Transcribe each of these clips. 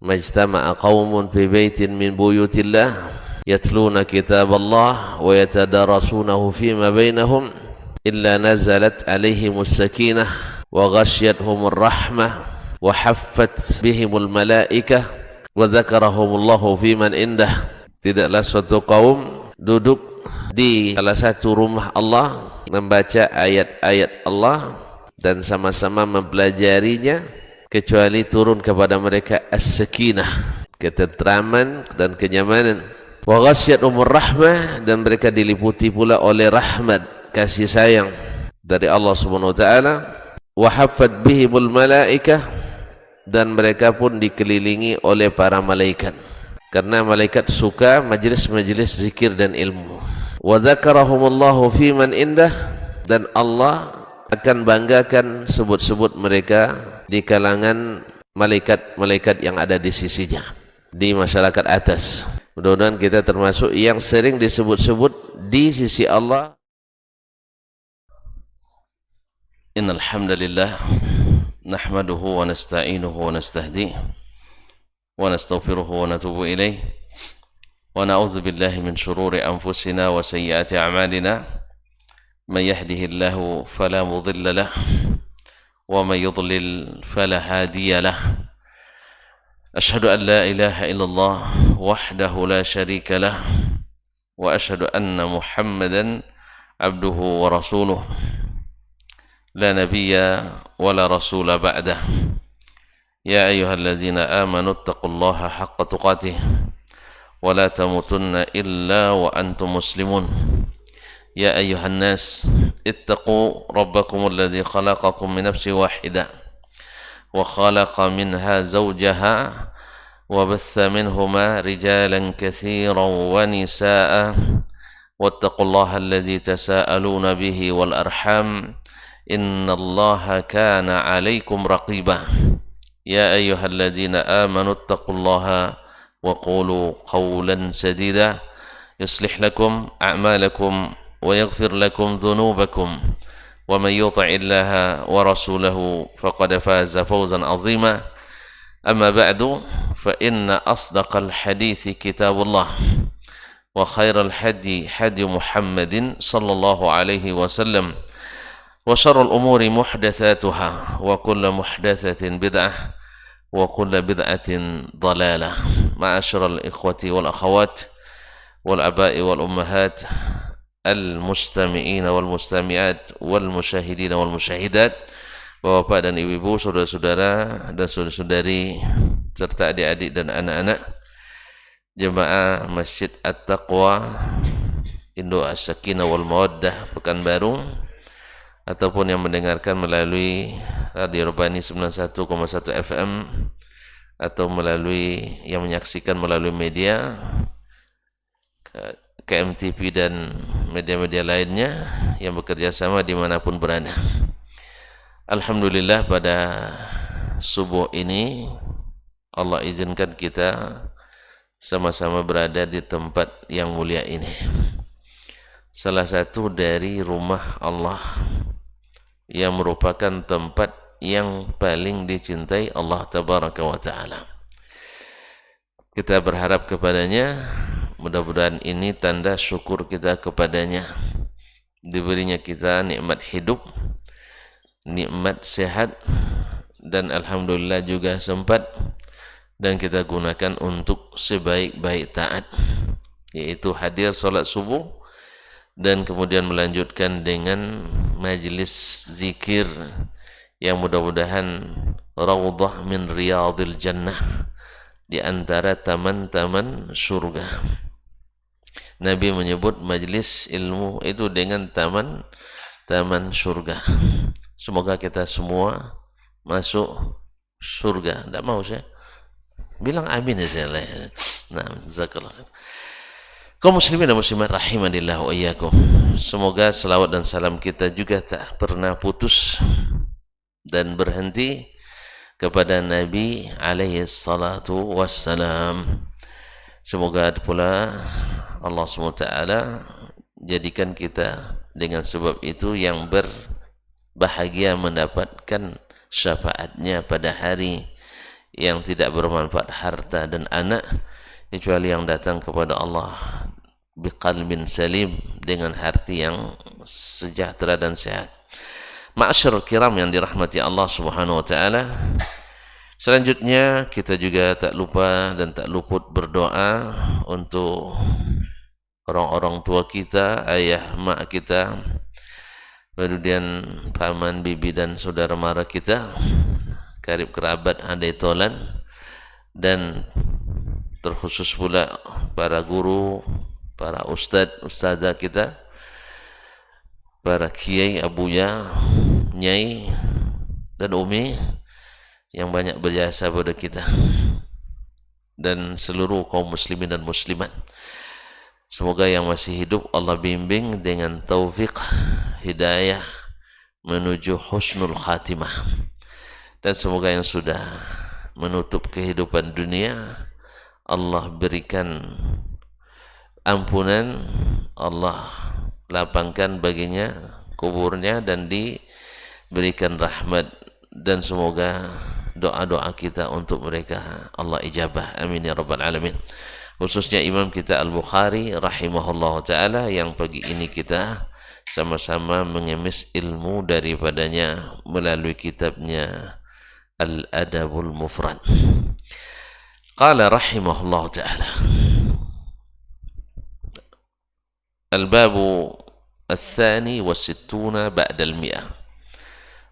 majtama'a qaumun fi baitin min buyutillah yatluna kitaballah wa yatadarasunahu fima bainahum illa nazalat alaihimus sakinah wa ghasyiyatuhumur rahmah wa haffat bihimul malaikah wa dzakarahumullahu fiman indah. Tidaklah suatu kaum duduk di salah satu rumah Allah membaca ayat-ayat Allah dan sama-sama mempelajarinya kecuali turun kepada mereka as-sakinah, ketentraman dan kenyamanan. Wa ghasyiyatuhumur rahmah, dan mereka diliputi pula oleh rahmat, kasih sayang dari Allah Subhanahu wa taala. Wa haffat bihimul malaikah, dan mereka pun dikelilingi oleh para malaikat, karena malaikat suka majelis-majelis zikir dan ilmu. Wa dzakarahumullahu fiman indah, dan Allah akan banggakan sebut-sebut mereka di kalangan malaikat-malaikat yang ada di sisinya, di masyarakat atas. Mudah-mudahan kita termasuk yang sering disebut-sebut di sisi Allah. Innal hamdalillah nahmaduhu wa nasta'inuhu wa nastahdihi wa nastaghfiruhu wa natubu ilayh wa na'udzu billahi min shururi anfusina wa sayyiati a'malina man yahdihillahu fala mudilla lahu wa man yudlil fala hadiya lahu. Ashhadu an la ilaha illallah wahdahu la syarika lah wa ashhadu anna Muhammadan abduhu wa rasuluh la nabiyya wa la rasula ba'dah. Ya ayyuhalladzina amanu ittaqullaha haqqa tuqatih wa la tamutunna illa wa antum muslimun. Ya ayyuhan nas ittaqu rabbakum alladzi khalaqakum min nafsin wahidah wa khalaqa minha zawjaha وبث منهما رجالا كثيرا ونساء واتقوا الله الذي تساءلون به والأرحام إن الله كان عليكم رقيبا يا أيها الذين آمنوا اتقوا الله وقولوا قولا سديدا يصلح لكم أعمالكم ويغفر لكم ذنوبكم ومن يطع الله ورسوله فقد فاز فوزا عظيما. أما بعد فإن أصدق الحديث كتاب الله وخير الهدي هدي محمد صلى الله عليه وسلم وشر الأمور محدثاتها وكل محدثة بدعة وكل بدعة ضلالة. معاشر الإخوة والأخوات والآباء والأمهات المستمعين والمستمعات والمشاهدين والمشاهدات, Bapak dan ibu-ibu, saudara-saudara dan saudari-saudari serta adik-adik dan anak-anak jemaah Masjid At-Taqwa Indo As-Sakinah wal Mawaddah Pekanbaru, ataupun yang mendengarkan melalui Radio Rabbani 91,1 FM atau melalui yang menyaksikan melalui media KMTV dan media-media lainnya yang bekerja sama dimanapun berada. Alhamdulillah, pada subuh ini Allah izinkan kita sama-sama berada di tempat yang mulia ini, salah satu dari rumah Allah yang merupakan tempat yang paling dicintai Allah Tabaraka wa Ta'ala. Kita berharap kepadanya, mudah-mudahan ini tanda syukur kita kepadanya, diberinya kita nikmat hidup, nikmat sehat, dan alhamdulillah juga sempat dan kita gunakan untuk sebaik-baik taat, yaitu hadir salat subuh dan kemudian melanjutkan dengan majlis zikir yang mudah-mudahan raudhah min riyadil jannah, di antara taman-taman surga. Nabi menyebut majlis ilmu itu dengan taman surga. Semoga kita semua masuk surga. Tidak mau saya bilang amin ya saya. Nah, jazakallah. Kaum muslimin dan muslimat rahimanillah wa iyyakum. Semoga selawat dan salam kita juga tak pernah putus dan berhenti kepada Nabi alaihi salatu wassalam. Semoga pula Allah SWT jadikan kita dengan sebab itu yang berbahagia mendapatkan syafaatnya pada hari yang tidak bermanfaat harta dan anak, kecuali yang datang kepada Allah biqalbin salim, dengan hati yang sejahtera dan sehat. Ma'asyarul kiram yang dirahmati Allah Subhanahu wa taala, selanjutnya kita juga tak lupa dan tak luput berdoa untuk orang-orang tua kita, ayah, mak kita, kemudian paman, bibi dan saudara mara kita, karib kerabat, andai tolan, dan terkhusus pula para guru, para ustadzah kita, para kiai, abuya, nyai, dan umi yang banyak berjasa pada kita, dan seluruh kaum muslimin dan muslimat. Semoga yang masih hidup Allah bimbing dengan taufik hidayah menuju husnul khatimah, dan semoga yang sudah menutup kehidupan dunia Allah berikan ampunan, Allah lapangkan baginya kuburnya dan diberikan rahmat, dan semoga doa-doa kita untuk mereka Allah ijabah, amin ya rabbal alamin. Khususnya imam kita Al-Bukhari rahimahullah ta'ala, yang pagi ini kita sama-sama mengemis ilmu daripadanya melalui kitabnya Al-Adabul Mufrad. Qala rahimahullah ta'ala, Al-Babu Al-Thani wa Sittuna Ba'dal Mi'ah,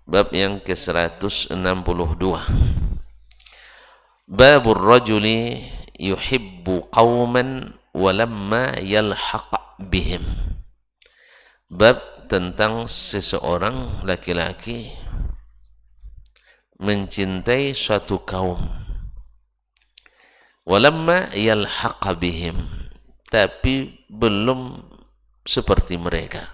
bab yang ke-162, Babur Rajuli yuhibbu qawman walamma yalhaq bihim, bab tentang seseorang laki-laki mencintai suatu kaum, walamma yalhaq bihim, tapi belum seperti mereka,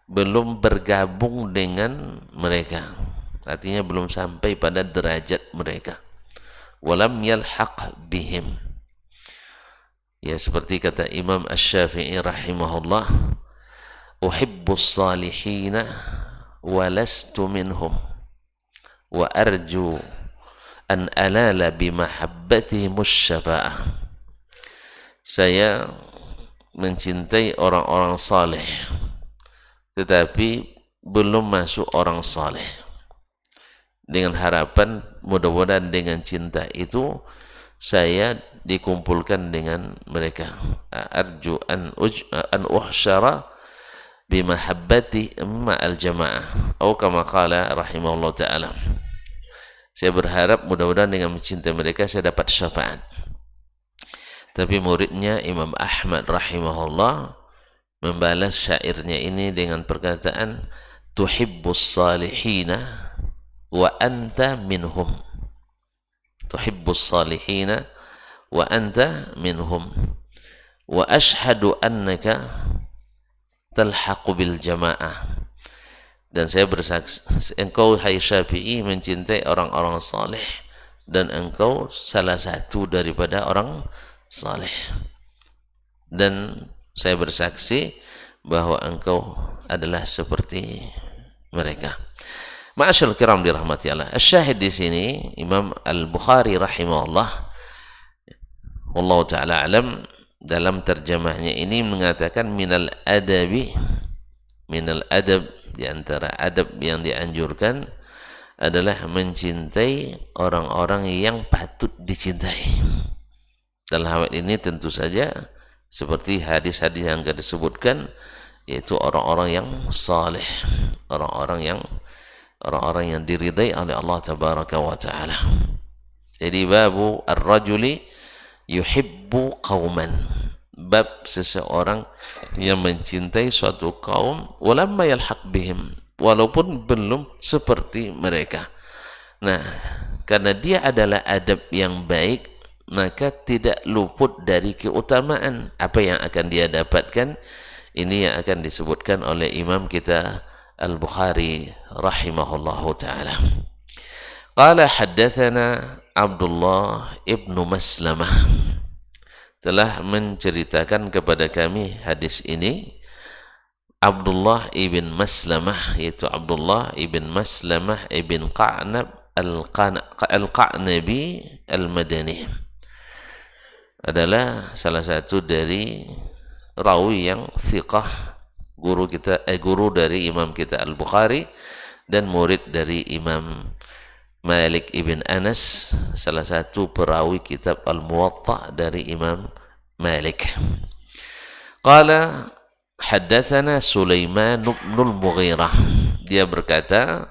belum bergabung dengan mereka, artinya belum sampai pada derajat mereka. Walam yalhaq bihim, ya seperti kata Imam Asy-Syafi'i rahimahullah, uhibbus salihina walastu minhum wa arju an alala bimahabbatihimus syafa'ah. Saya mencintai orang-orang saleh, tetapi belum masuk orang saleh, dengan harapan mudah-mudahan dengan cinta itu saya dikumpulkan dengan mereka. Arju an uhsyara bimahabbati ma'al jamaah, atau kama qala rahimahullah ta'ala, saya berharap mudah-mudahan dengan mencintai mereka saya dapat syafaat. Tapi muridnya Imam Ahmad rahimahullah membalas syairnya ini dengan perkataan tuhibbus salihina wa anta minhum, tuhibbus salihina wa anta minhum wa ashhadu annaka talhaqu bil jamaah, dan saya bersaksi engkau hai Syafi'i mencintai orang-orang saleh dan engkau salah satu daripada orang saleh, dan saya bersaksi bahwa engkau adalah seperti mereka. Ma'asyarul kiram dirahmati Allah. Asyahid di sini Imam Al-Bukhari rahimahullah, wallahu taala alam, dalam terjemahnya ini mengatakan minal adabi, minal adab, di antara adab yang dianjurkan adalah mencintai orang-orang yang patut dicintai. Dalam hal ini tentu saja seperti hadis-hadis yang akan disebutkan, yaitu orang-orang yang saleh, orang-orang yang diridai oleh Allah tabaraka wa taala. Jadi babu ar-rajuli yuhibbu qauman, bab seseorang yang mencintai suatu kaum walamma yalhaq bihim, walaupun belum seperti mereka. Nah, karena dia adalah adab yang baik, maka tidak luput dari keutamaan apa yang akan dia dapatkan. Ini yang akan disebutkan oleh imam kita Al-Bukhari rahimahullahu ta'ala. Qala haddathana Abdullah ibnu Maslamah, telah menceritakan kepada kami hadis ini Abdullah ibn Maslamah, yaitu Abdullah ibn Maslamah ibn Qa'nab Al-Qa'nabi Al-Madani adalah salah satu dari rawi yang thiqah, guru dari Imam kita Al-Bukhari dan murid dari Imam Malik ibn Anas, salah satu perawi kitab Al-Muwatta dari Imam Malik. Qala haddatsana Sulaiman bin Al-Mughirah, dia berkata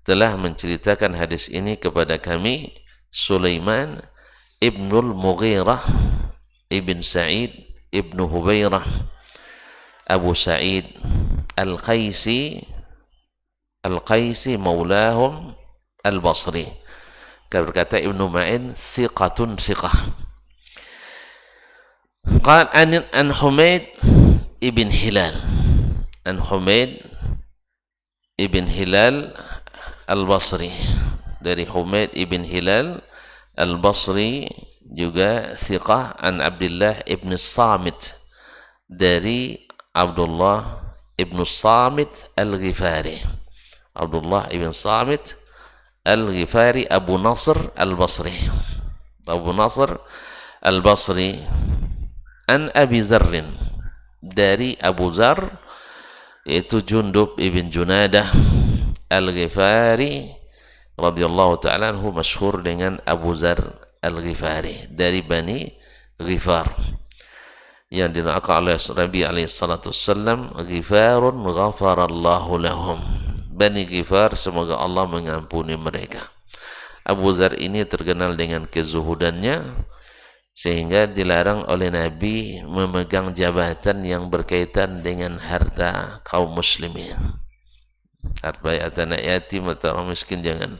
telah menceritakan hadis ini kepada kami Sulaiman ibnul Mughirah ibn Sa'id ibn Hubairah Abu Sa'id Al-Qaisi maulahum Al-Basri. Berkata Ibnu Ma'in thiqatun thiqah. Qal an Humaid ibn Hilal, an Humaid ibn Hilal Al-Basri, dari Humaid ibn Hilal Al-Basri juga thiqah. An Abdullah ibn Samit, dari Abdullah ibn Samit Al-Ghifari, Abdullah ibn Samit Al-Ghifari Abu Nasr Al-Basri, Abu Nasr Al-Basri. An Abi Zarrin, dari Abu Zar, yaitu Jundub ibn Junadah Al-Ghifari radhiyallahu ta'ala anhu, masyhur dengan Abu Zar Al-Ghifari, dari Bani Ghifar yang dinamakan oleh Nabi alaihi salatu wassalam Ghifarun ghafarallahu lahum, Bani Ghifar, semoga Allah mengampuni mereka. Abu Zar ini terkenal dengan kezuhudannya sehingga dilarang oleh Nabi memegang jabatan yang berkaitan dengan harta kaum muslimin, harta anak yatim atau orang miskin, jangan.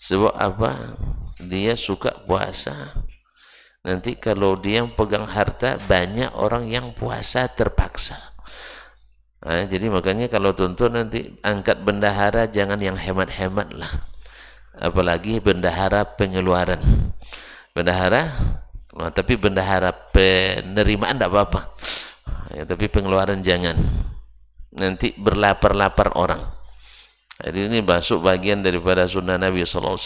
Sebab apa? Dia suka puasa. Nanti kalau dia pegang harta, banyak orang yang puasa terpaksa. Nah, jadi makanya kalau tuntun nanti angkat bendahara, jangan yang hemat-hemat lah. Apalagi bendahara pengeluaran. Bendahara, tapi bendahara penerimaan tidak apa-apa. Ya, tapi pengeluaran jangan. Nanti berlapar-lapar orang. Jadi ini masuk bagian daripada sunnah Nabi SAW.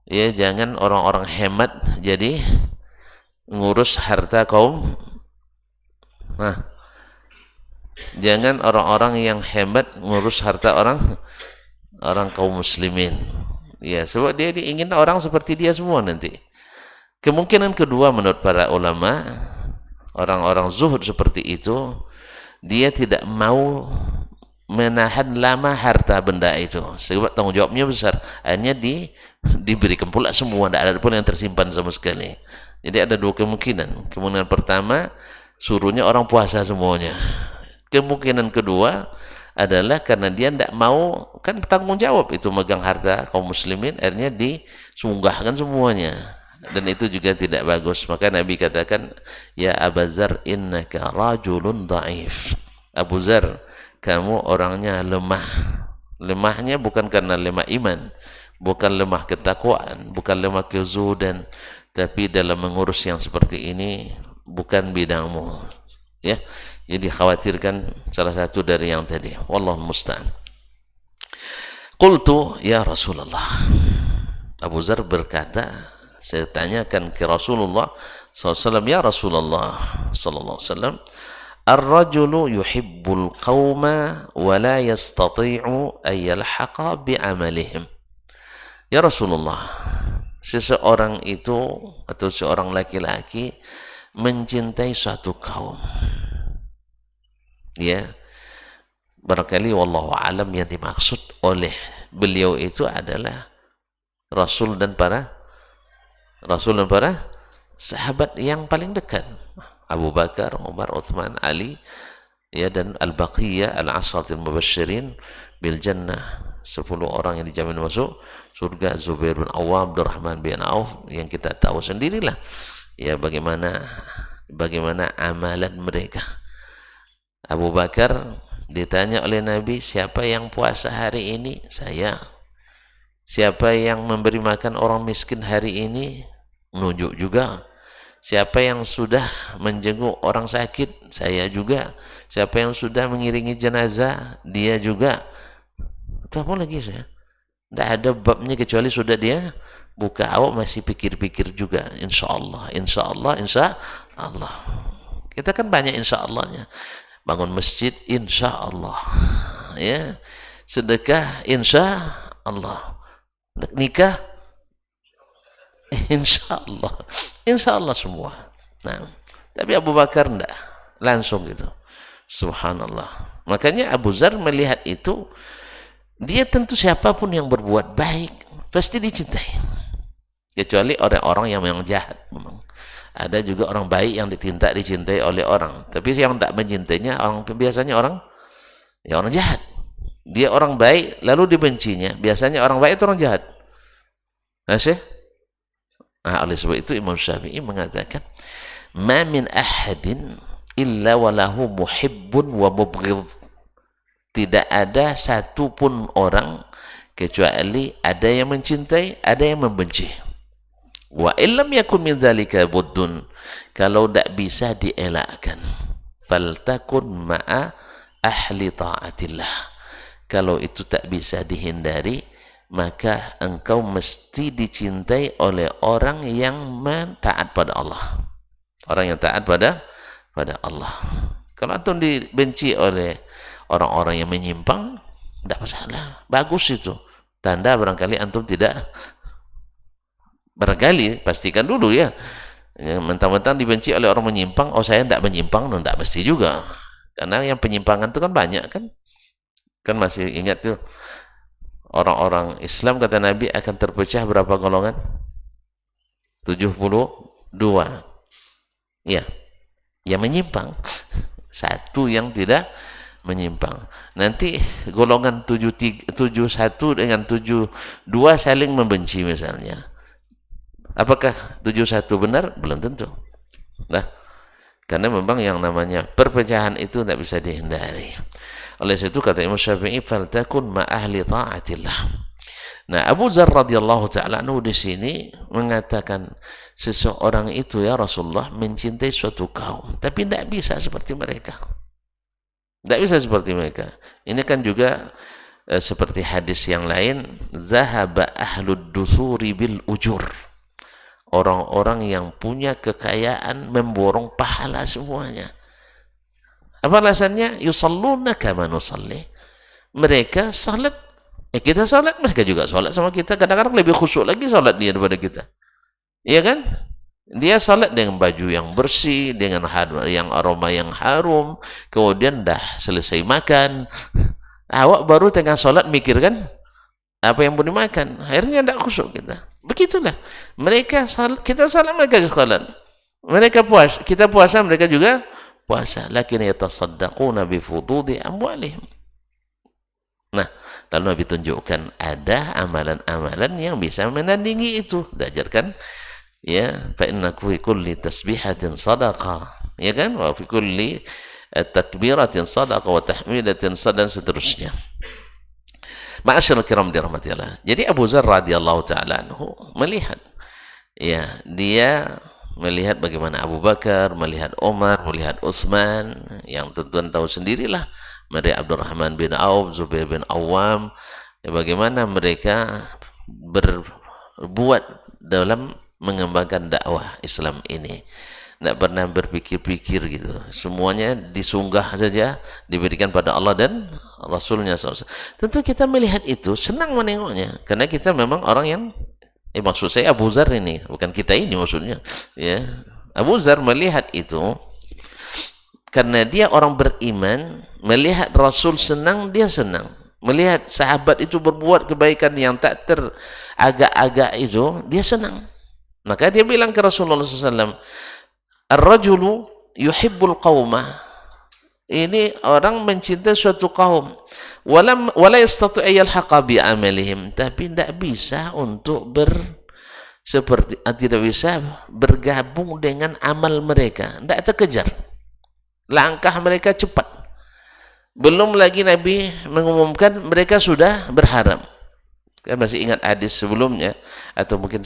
Ya, jangan orang-orang hemat jadi ngurus harta kaum. Nah, jangan orang-orang yang hebat ngurus harta orang kaum muslimin. Ya, sebab dia ingin orang seperti dia semua nanti. Kemungkinan kedua menurut para ulama, orang-orang zuhud seperti itu, dia tidak mau menahan lama harta benda itu, sebab tanggung jawabnya besar. Akhirnya diberikan pula semua, tidak ada pun yang tersimpan sama sekali. Jadi ada dua kemungkinan. Kemungkinan pertama, suruhnya orang puasa semuanya. Kemungkinan kedua adalah karena dia tidak mau, kan tanggung jawab itu megang harta kaum muslimin, akhirnya disunggahkan semuanya. Dan itu juga tidak bagus. Maka Nabi katakan, ya Abu Zar innaka rajulun dhaif. Abu Zar, kamu orangnya lemah. Lemahnya bukan karena lemah iman, bukan lemah ketakwaan, bukan lemah kezuhudan, tapi dalam mengurus yang seperti ini bukan bidangmu. Ya, jadi khawatirkan salah satu dari yang tadi. Wallahu musta'an. Qultu ya Rasulullah. Abu Zar berkata, saya tanyakan ke Rasulullah SAW, ya Rasulullah SAW, ar-rajulu yuhibbul qawma wa la yastati'u an yalhaqa bi'amalihim. Ya Rasulullah, seseorang itu atau seorang laki-laki mencintai suatu kaum. Ya, barangkali wallahu alam yang dimaksud oleh beliau itu adalah Rasul dan para sahabat yang paling dekat, Abu Bakar, Umar, Uthman, Ali, ya, dan Al-Baqiyah Al-Ashratul Mubasysyirin bil Jannah, 10 orang yang dijamin masuk surga. Zubair bin Awam, Abdurrahman bin Auf, yang kita tahu sendirilah ya bagaimana amalan mereka. Abu Bakar ditanya oleh Nabi, siapa yang puasa hari ini? Saya. Siapa yang memberi makan orang miskin hari ini? Menunjuk juga. Siapa yang sudah menjenguk orang sakit? Saya juga. Siapa yang sudah mengiringi jenazah? Dia juga. Itu apa lagi saya? Tidak ada babnya kecuali sudah dia buka. Awak masih pikir-pikir juga, insya Allah, insya Allah, insya Allah. Kita kan banyak insya Allahnya. Bangun masjid, insya Allah. Ya, sedekah, insya Allah. Nikah, insya Allah semua. Nah, tapi Abu Bakar enggak, langsung gitu. Subhanallah. Makanya Abu Zar melihat itu, dia tentu siapapun yang berbuat baik pasti dicintai, kecuali orang-orang yang memang jahat. Memang ada juga orang baik yang dicintai oleh orang, tapi yang tak mencintainya orang, biasanya orang jahat. Dia orang baik lalu dibencinya, biasanya orang baik itu orang jahat. Oleh sebab itu Imam Syafi'i mengatakan, ma min ahadin illa walahu muhibbun wa mubghidh. Tidak ada satupun orang kecuali ada yang mencintai, ada yang membenci. Wa illam yakun min dzalika buddun, kalau tidak bisa dielakkan, faltakun ma'a ahli ta'atillah. Kalau itu tak bisa dihindari, maka engkau mesti dicintai oleh orang yang taat pada Allah. Orang yang taat pada Allah. Kalau antum dibenci oleh orang-orang yang menyimpang, tidak masalah, bagus itu. Tanda barangkali antum tidak, barangkali pastikan dulu ya. Mentang-mentang dibenci oleh orang menyimpang, oh saya tidak menyimpang, tidak mesti juga. Karena yang penyimpangan itu kan banyak kan. Kan masih ingat tuh, orang-orang Islam kata Nabi akan terpecah berapa golongan? 72. Ya, yang menyimpang. Satu yang tidak menyimpang. Nanti golongan 71 dengan 72 saling membenci misalnya. Apakah 71 benar? Belum tentu. Nah, karena memang yang namanya perpecahan itu tidak bisa dihindari. Oleh itu kata Imam Syafi'i, faltakun ma ahli ta'atillah. Nah, Abu Zar radhiyallahu ta'ala anhu di sini mengatakan, seseorang itu ya Rasulullah mencintai suatu kaum, tapi tidak bisa seperti mereka. Tidak bisa seperti mereka. Ini kan juga seperti hadis yang lain, zahaba ahlud dusuri bil ujur. Orang-orang yang punya kekayaan memborong pahala semuanya. Apa alasannya? Yusalluna kama nusalli. Mereka salat, kita salat, mereka juga salat sama kita. Kadang-kadang lebih khusyuk lagi salat dia daripada kita. Iya kan? Dia salat dengan baju yang bersih, dengan yang aroma yang harum, kemudian dah selesai makan. Awak baru tengah salat mikir kan apa yang boleh makan. Akhirnya tidak khusyuk kita. Begitulah. Mereka salat, kita salat, mereka salat. Mereka puasa, kita puasa, mereka juga puasa. Lakin yatasaddaquna bi fududi amwalihim. Nah, lalu Nabi tunjukkan ada amalan-amalan yang bisa menandingi itu. Diajarkan, ya, fa inna fi kulli tasbihatin sadaqah, ya kan, wa fi kulli takbiratin sadaqah wa tahmidatin sadaqah, dan seterusnya. Ma'asyiral kiram dirahmatillah. Jadi Abu Zar radhiyallahu taala anhu melihat, ya, dia melihat bagaimana Abu Bakar, melihat Umar, melihat Utsman, yang tentu tahu sendirilah, melihat Abdurrahman bin Auf, Zubair bin Awam, ya, bagaimana mereka berbuat dalam mengembangkan dakwah Islam ini. Tidak pernah berpikir-pikir gitu. Semuanya disunggah saja, diberikan pada Allah dan Rasulnya SAW. Tentu kita melihat itu, senang menengoknya. Karena kita memang orang yang, maksud saya Abu Zar ini, bukan kita ini maksudnya. Ya, Abu Zar melihat itu, karena dia orang beriman, melihat Rasul senang, dia senang. Melihat sahabat itu berbuat kebaikan yang tak teragak-agak itu, dia senang. Maka dia bilang ke Rasulullah SAW, ar-rajulu yuhibbul qawmah. Ini orang mencintai suatu kaum, wala yastati' yalhaqa bi amalihim, tapi tidak bisa untuk tidak bisa bergabung dengan amal mereka, tidak terkejar. Langkah mereka cepat. Belum lagi Nabi mengumumkan mereka sudah berharam. Kan masih ingat hadis sebelumnya, atau mungkin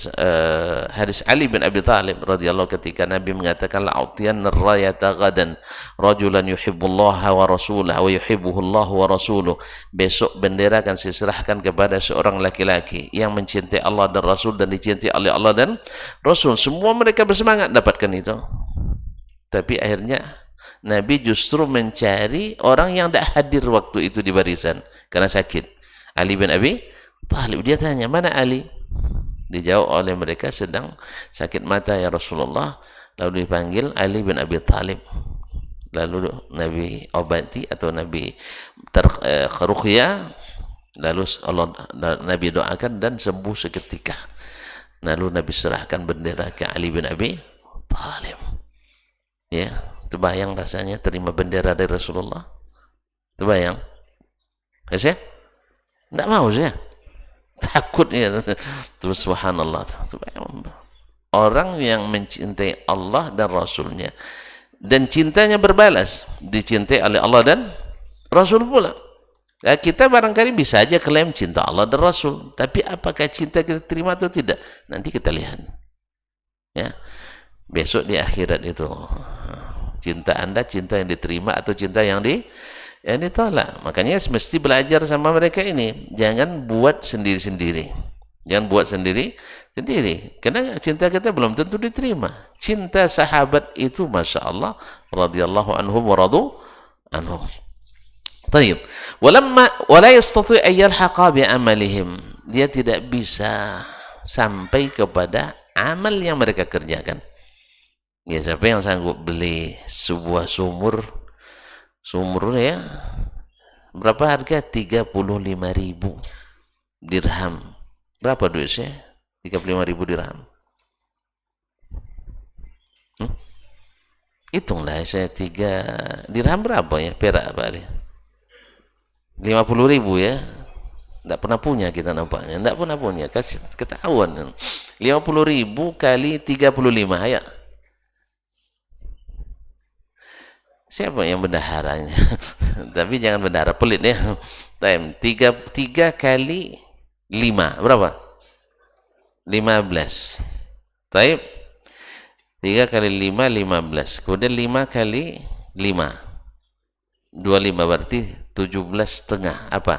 hadis Ali bin Abi Thalib radhiyallahu ketika Nabi mengatakan la'utiyanna ar-rayata ghadan rajulan yuhibbullaha wa rasulahu wa yuhibbuhullahu wa rasuluh. Besok bendera akan diserahkan kepada seorang laki-laki yang mencintai Allah dan Rasul dan dicintai oleh Allah dan Rasul. Semua mereka bersemangat dapatkan itu. Tapi akhirnya Nabi justru mencari orang yang tidak hadir waktu itu di barisan karena sakit. Ali bin Abi Thalib, dia tanya, mana Ali? Dijawab oleh mereka, sedang sakit mata ya Rasulullah. Lalu dipanggil Ali bin Abi Thalib. Lalu Nabi obati atau Nabi ruqyah. Lalu Nabi doakan dan sembuh seketika. Lalu Nabi serahkan bendera ke Ali bin Abi Thalib. Ya, terbayang rasanya terima bendera dari Rasulullah? Terbayang? Ya? Tidak mau saya. Takutnya. Terus subhanallah. Orang yang mencintai Allah dan Rasulnya dan cintanya berbalas, dicintai oleh Allah dan Rasul pula. Nah, kita barangkali bisa aja klaim cinta Allah dan Rasul, tapi apakah cinta kita terima atau tidak? Nanti kita lihat. Ya. Besok di akhirat itu. Cinta Anda cinta yang diterima atau cinta yang ditolak. Makanya mesti belajar sama mereka ini. Jangan buat sendiri-sendiri. Jangan buat sendiri-sendiri. Karena cinta kita belum tentu diterima. Cinta sahabat itu Masya Allah radhiyallahu anhum wa radu anhum. Taib. Wala yastati' an yalhaqa bi amalihim. Dia tidak bisa sampai kepada amal yang mereka kerjakan. Ya, siapa yang sanggup beli sebuah sumur ya, berapa harga? 35.000 dirham. Berapa duitnya? 35.000 dirham. Hitunglah saya 3 dirham berapa ya? Perak Pak Ali? 50.000 ya. Tidak pernah punya kita nampaknya. Tidak pernah punya. Kasih ketahuan. 50.000 kali 35. Ayo. Siapa yang bendaharanya? Tapi jangan bendahara pelit ya. Time 3 kali 5 berapa? 15. Taib. 3 kali 5 15. Kemudian 5 kali 5 25 berarti 17,5. Apa?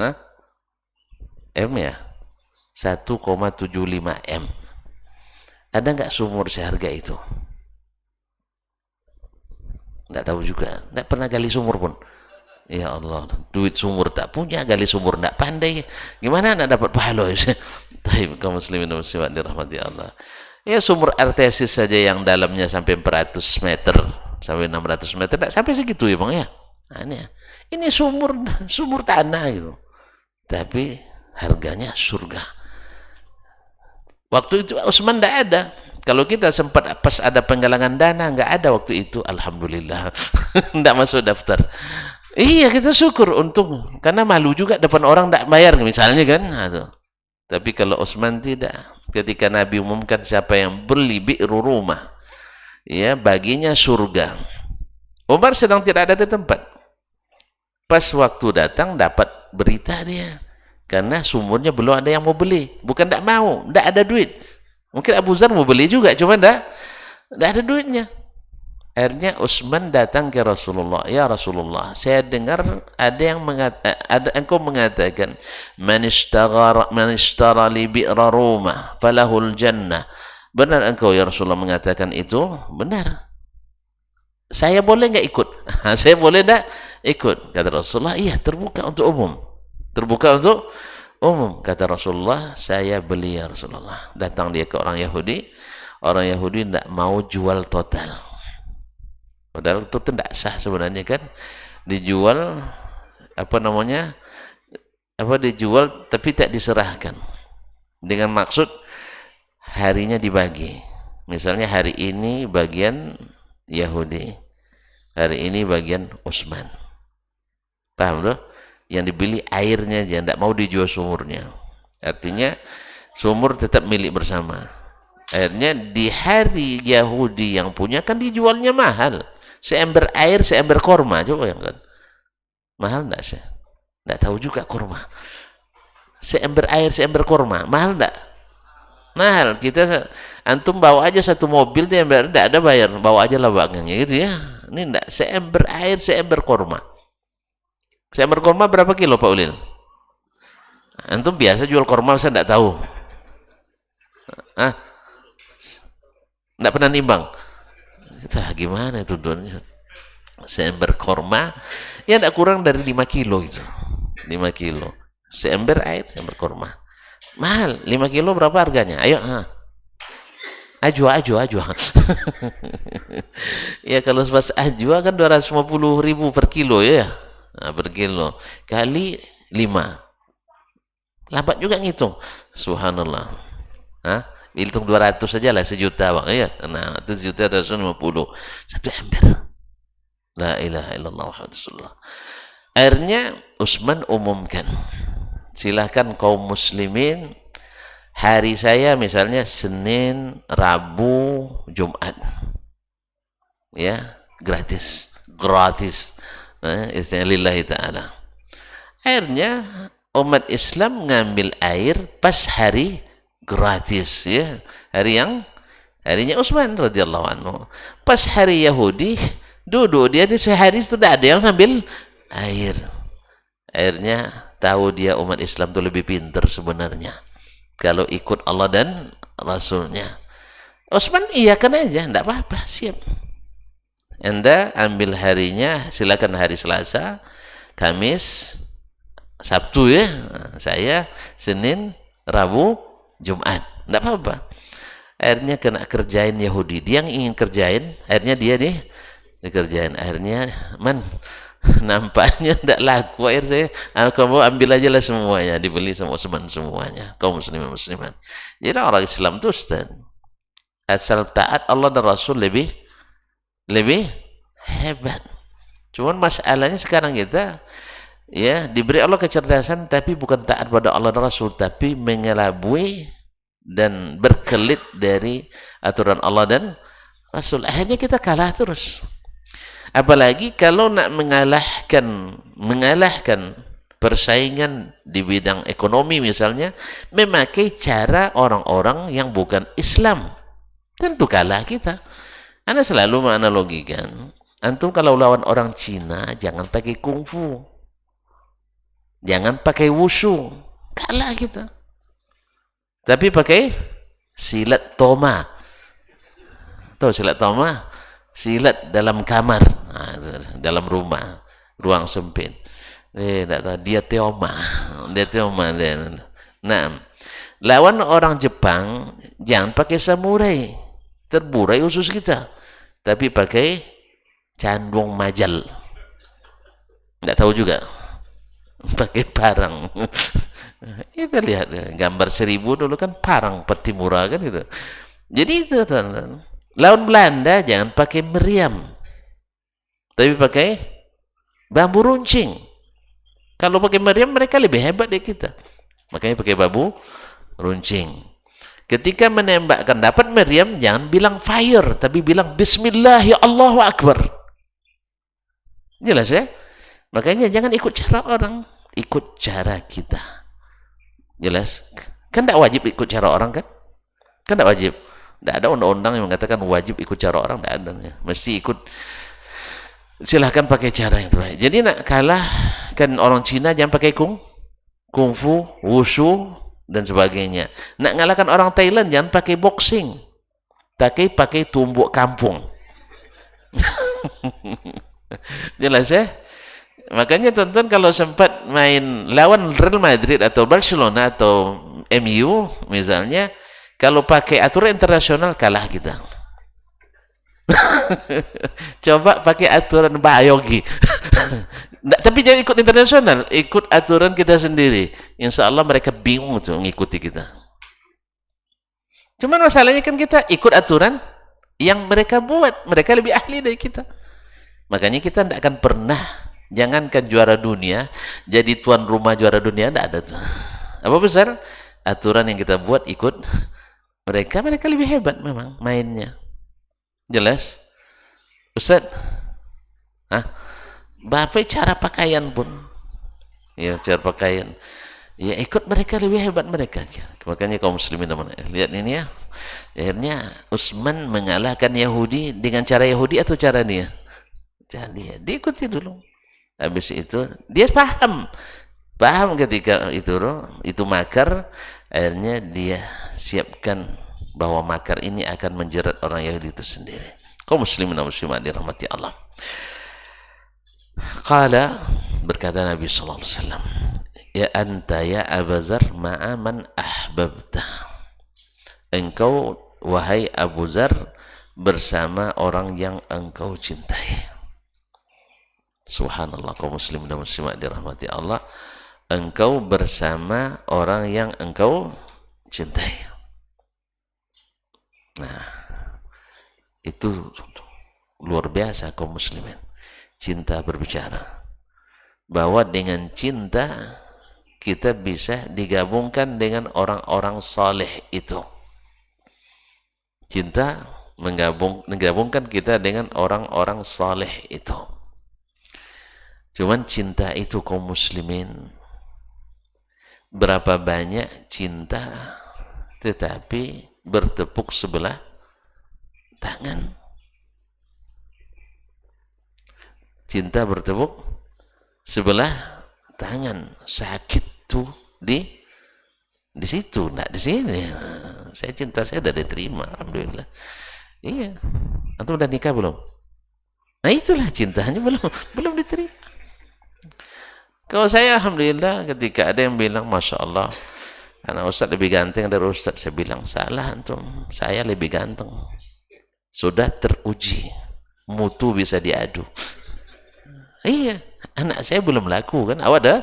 Hah? M ya? 1,75 M. Ada nggak sumur seharga itu? Nggak tahu juga, nggak pernah gali sumur pun. Ya Allah, duit sumur tak punya, gali sumur nggak pandai, gimana nak dapat pahala? Taib kaum muslimin dan muslimat dirahmati Allah. Ya sumur artesis saja yang dalamnya sampai 400 meter sampai 600 meter, nggak sampai segitu ya bang ya. Nah, ini sumur tanah gitu, tapi harganya surga. Waktu itu Utsman nggak ada. Kalau kita sempat pas ada penggalangan dana, nggak ada waktu itu, alhamdulillah, nggak masuk daftar. Iya, kita syukur untung, karena malu juga depan orang nggak bayar misalnya kan. Nah, tapi kalau Utsman tidak, ketika Nabi umumkan siapa yang beli bi'ru rumah, ya baginya surga. Umar sedang tidak ada di tempat. Pas waktu datang dapat berita dia, karena sumurnya belum ada yang mau beli, bukan tidak mau, tidak ada duit. Mungkin Abu Dzar mau beli juga, cuma enggak ada duitnya. Akhirnya Utsman datang ke Rasulullah. Ya Rasulullah, saya dengar ada engkau mengatakan, man ishtara li bi'ra rumah falahul jannah. Benar engkau ya Rasulullah mengatakan itu? Benar. Saya boleh enggak ikut? Saya boleh enggak ikut? Kata Rasulullah, iya, terbuka untuk umum. Terbuka untuk umum. Kata Rasulullah, saya beli ya Rasulullah. Datang dia ke orang Yahudi tidak mau jual total, padahal itu tidak sah sebenarnya kan. Dijual dijual tapi tak diserahkan, dengan maksud harinya dibagi. Misalnya hari ini bagian Yahudi, hari ini bagian Utsman, paham tuh? Yang dibeli airnya aja, tidak mau dijual sumurnya. Artinya sumur tetap milik bersama. Akhirnya di hari Yahudi yang punya kan dijualnya mahal. Seember air, seember korma, coba yang kan. Mahal enggak sih? Nggak tahu juga kurma. Seember air, seember kurma, mahal nggak? Mahal. Kita antum bawa aja satu mobil dia nggak ada bayar, bawa aja lah bangnya gitu ya. Ini nggak, seember air, seember kurma. Seember kurma berapa kilo Pak Ulil? Antum biasa jual kurma, saya nggak tahu. Ah, nggak pernah nimbang. Kita gimana itu tujuannya? Seember kurma, ya nggak kurang dari 5 kilo gitu. 5 kilo. Seember air, seember kurma. Mahal. 5 kilo berapa harganya? Ayo, ajwa. Ya kalau pas ajwa kan 250.000 per kilo ya. Nah, per kilo kali 5. Lambat juga ngitung. Subhanallah. Hitung 200 saja lah, sejuta bang ya. Nah, itu sejuta 250. Satu ember. La ilaha illallah Muhammadur Rasulullah. Akhirnya Utsman umumkan, silahkan kaum muslimin, hari saya misalnya Senin, Rabu, Jumat, ya gratis, istilah lillahi ta'ala. Akhirnya umat Islam ngambil air pas hari gratis, ya, harinya Utsman radhiyallahu anhu. Pas hari Yahudi duduk dia di sehari sudah ada yang ngambil air. Akhirnya tahu dia umat Islam itu lebih pintar sebenarnya kalau ikut Allah dan Rasulnya. Utsman iyakan aja, enggak apa-apa, siap. Anda ambil harinya, silakan hari Selasa, Kamis, Sabtu ya. Saya Senin, Rabu, Jumat, enggak apa-apa. Akhirnya kena kerjain Yahudi. Dia yang ingin kerjain, akhirnya dia dikerjain. Akhirnya nampaknya tidak laku air saya. Kamu ambil aja lah semuanya, dibeli sama Utsman semuanya, kaum muslimat. Jadi orang Islam itu Ustaz, asal taat Allah dan Rasul lebih hebat. Cuman masalahnya sekarang kita ya diberi Allah kecerdasan tapi bukan taat pada Allah dan Rasul, tapi mengelabui dan berkelit dari aturan Allah dan Rasul. Akhirnya kita kalah terus. Apalagi kalau nak mengalahkan persaingan di bidang ekonomi misalnya, memakai cara orang-orang yang bukan Islam, tentu kalah kita. Anda selalu menganalogikan, antum kalau lawan orang Cina jangan pakai kungfu, jangan pakai wushu, kalah kita. Tapi pakai silat toma. Tahu silat toma? Silat dalam kamar, dalam rumah, ruang sempit. Tak tahu, dia teoma. Nah, lawan orang Jepang jangan pakai samurai, terburai usus kita, tapi pakai candung majal. Tidak tahu juga, pakai parang. Kita lihat gambar 1000 dulu kan parang peti murah kan gitu. Jadi itu teman-teman. Lawan Belanda jangan pakai meriam, tapi pakai bambu runcing. Kalau pakai meriam mereka lebih hebat dari kita, makanya pakai bambu runcing. Ketika menembakkan dapat meriam, jangan bilang fire, tapi bilang Bismillah ya Allahu Akbar. Jelas ya? Makanya jangan ikut cara orang, ikut cara kita. Jelas? Kan tidak wajib ikut cara orang kan? Kan tidak wajib. Tidak ada undang-undang yang mengatakan wajib ikut cara orang, tidak ada. Ya. Mesti ikut, silahkan pakai cara yang terbaik. Jadi nak kalah kan orang Cina jangan pakai kungfu, wushu dan sebagainya. Nak ngalahkan orang Thailand jangan pakai boxing, pakai tumbuk kampung. Jelas ya? Makanya tonton kalau sempat main lawan Real Madrid atau Barcelona atau MU misalnya, kalau pakai aturan internasional kalah kita. Coba pakai aturan Mbak Yogi. Tapi jangan ikut internasional, ikut aturan kita sendiri. Insya Allah mereka bingung tuh mengikuti kita. Cuman masalahnya kan kita ikut aturan yang mereka buat, mereka lebih ahli dari kita. Makanya kita tidak akan pernah, jangankan juara dunia, jadi tuan rumah juara dunia tidak ada tuh. Apa besar? Aturan yang kita buat ikut mereka lebih hebat memang mainnya. Jelas? Ustaz? Bapak cara pakaian pun ya cara pakaian. Ya ikut mereka, lebih hebat mereka. Makanya kaum muslimin lihat ini ya. Akhirnya Utsman mengalahkan Yahudi dengan cara Yahudi atau cara dia? Cara dia. Diikuti dulu. Habis itu dia paham ketika itu makar. Akhirnya dia siapkan bahwa makar ini akan menjerat orang Yahudi itu sendiri. Kaum muslimin dan muslimat dirahmati Allah. Qala, berkata Nabi sallallahu alaihi wasallam, ya anta ya Abu Dzar ma'a man ahbabta. Engkau wahai Abu Dzar bersama orang yang engkau cintai. Subhanallah, kaum muslim dan muslimat dirahmati Allah. Engkau bersama orang yang engkau cintai. Nah, itu luar biasa kaum muslimin. Cinta berbicara. Bahwa dengan cinta kita bisa digabungkan dengan orang-orang saleh itu. Cinta menggabungkan kita dengan orang-orang saleh itu. Cuman cinta itu kaum muslimin, berapa banyak cinta tetapi bertepuk sebelah tangan. Cinta bertepuk sebelah tangan, sakit tuh di situ, enggak di sini. Saya cinta saya udah diterima, alhamdulillah. Iya. Antum udah nikah belum? Nah itulah cintanya belum diterima. Kalau saya alhamdulillah, ketika ada yang bilang masya Allah karena Ustaz lebih ganteng dari Ustaz, saya bilang salah antum, saya lebih ganteng. Sudah teruji, mutu bisa diadu. Iya, anak saya belum laku kan, awak dah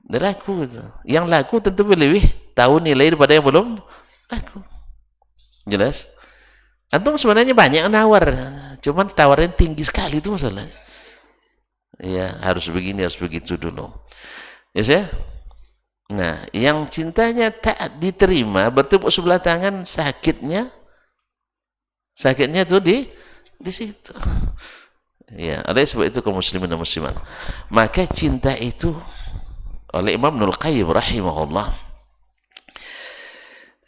laku gitu. Yang laku tentu lebih tahu nilai daripada yang belum laku. Jelas? Antum sebenarnya banyak nawar, cuman tawaran tinggi sekali itu masalahnya. Ya, harus begini, harus begitu dulu. Ya saya? Nah, yang cintanya tak diterima, bertepuk sebelah tangan, sakitnya tuh di situ. Ya, oleh sebab itu kaum muslimin dan muslimat, maka cinta itu oleh Imam Ibnul Qayyim rahimahullah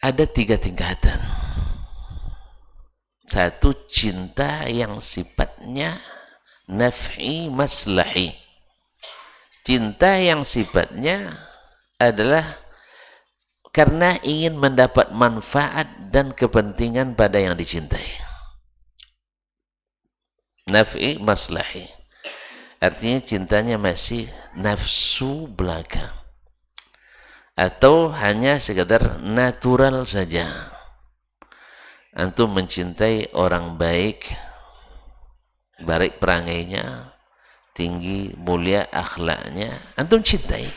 ada 3 tingkatan. Satu, cinta yang sifatnya naf'i maslahi. Cinta yang sifatnya adalah karena ingin mendapat manfaat dan kepentingan pada yang dicintai. Naf'i maslahi. Artinya cintanya masih nafsu belaka. Atau hanya sekadar natural saja. Antum mencintai orang baik, baik perangainya, tinggi, mulia akhlaknya, antum cintai.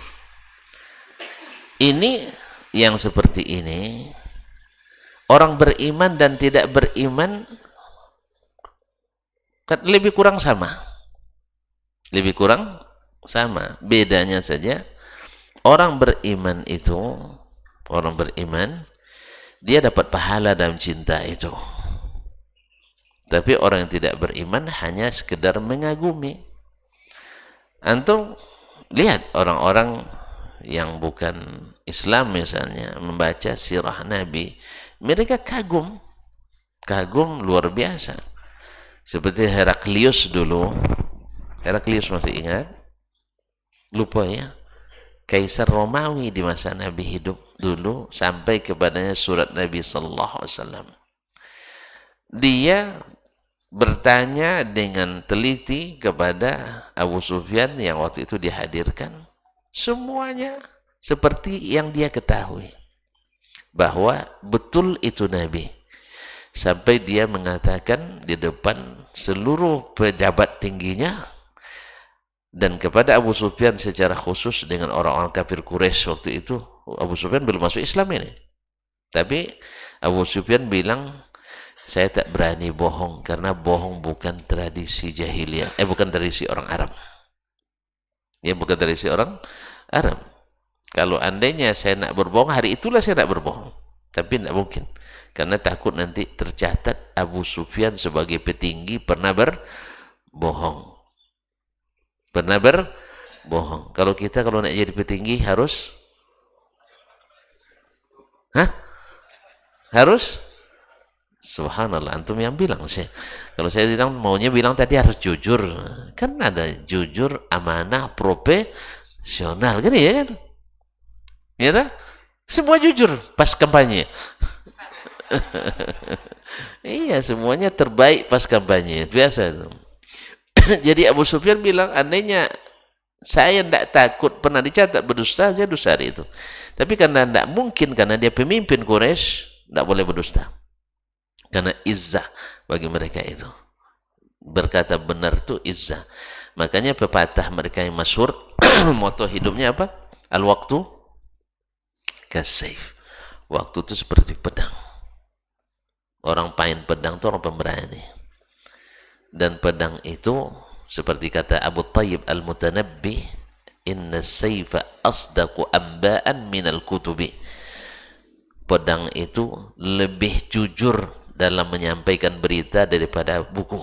Ini yang seperti ini, orang beriman dan tidak beriman lebih kurang sama. Lebih kurang sama. Bedanya saja, orang beriman itu, orang beriman, dia dapat pahala dalam cinta itu. Tapi orang yang tidak beriman hanya sekedar mengagumi. Antum lihat orang-orang yang bukan Islam misalnya membaca sirah Nabi, mereka kagum luar biasa. Seperti Heraklius dulu. Heraklius masih ingat? Lupa ya. Kaisar Romawi di masa Nabi hidup dulu, sampai kepadanya surat Nabi sallallahu alaihi wasallam. Dia bertanya dengan teliti kepada Abu Sufyan yang waktu itu dihadirkan, semuanya seperti yang dia ketahui, bahwa betul itu Nabi. Sampai dia mengatakan di depan seluruh pejabat tingginya dan kepada Abu Sufyan secara khusus dengan orang-orang kafir Quraisy waktu itu. Abu Sufyan belum masuk Islam ini, tapi Abu Sufyan bilang, saya tak berani bohong karena bohong bukan tradisi jahiliyah, bukan tradisi orang Arab. Ya, bukan tradisi orang Arab. Kalau andainya saya nak berbohong, hari itulah saya nak berbohong. Tapi tidak mungkin, karena takut nanti tercatat Abu Sufyan sebagai petinggi pernah berbohong. Pernah Bohong. Kalau kita kalau nak jadi petinggi harus, harus, subhanallah, antum yang bilang sih. Kalau saya bilang maunya bilang tadi harus jujur, kan ada jujur, amanah, profesional, kan ya kan? Ya tak? Semua jujur pas kampanye. Iya, semuanya terbaik pas kampanye, biasa itu. Jadi Abu Sufyan bilang, andainya saya tidak takut pernah dicatat berdusta, saya dusta hari itu. Tapi karena tidak mungkin, karena dia pemimpin Quraisy, tidak boleh berdusta. Karena izzah bagi mereka itu. Berkata benar itu izzah. Makanya pepatah mereka yang masyhur, moto hidupnya apa? Al-waqtu kasayf. Waktu itu seperti pedang. Orang pain pedang itu orang pemberani. Dan pedang itu seperti kata Abu Tayyib Al-Mutanabbi, inna sayfa asdaqu amba'an minal kutubi. Pedang itu lebih jujur dalam menyampaikan berita daripada buku.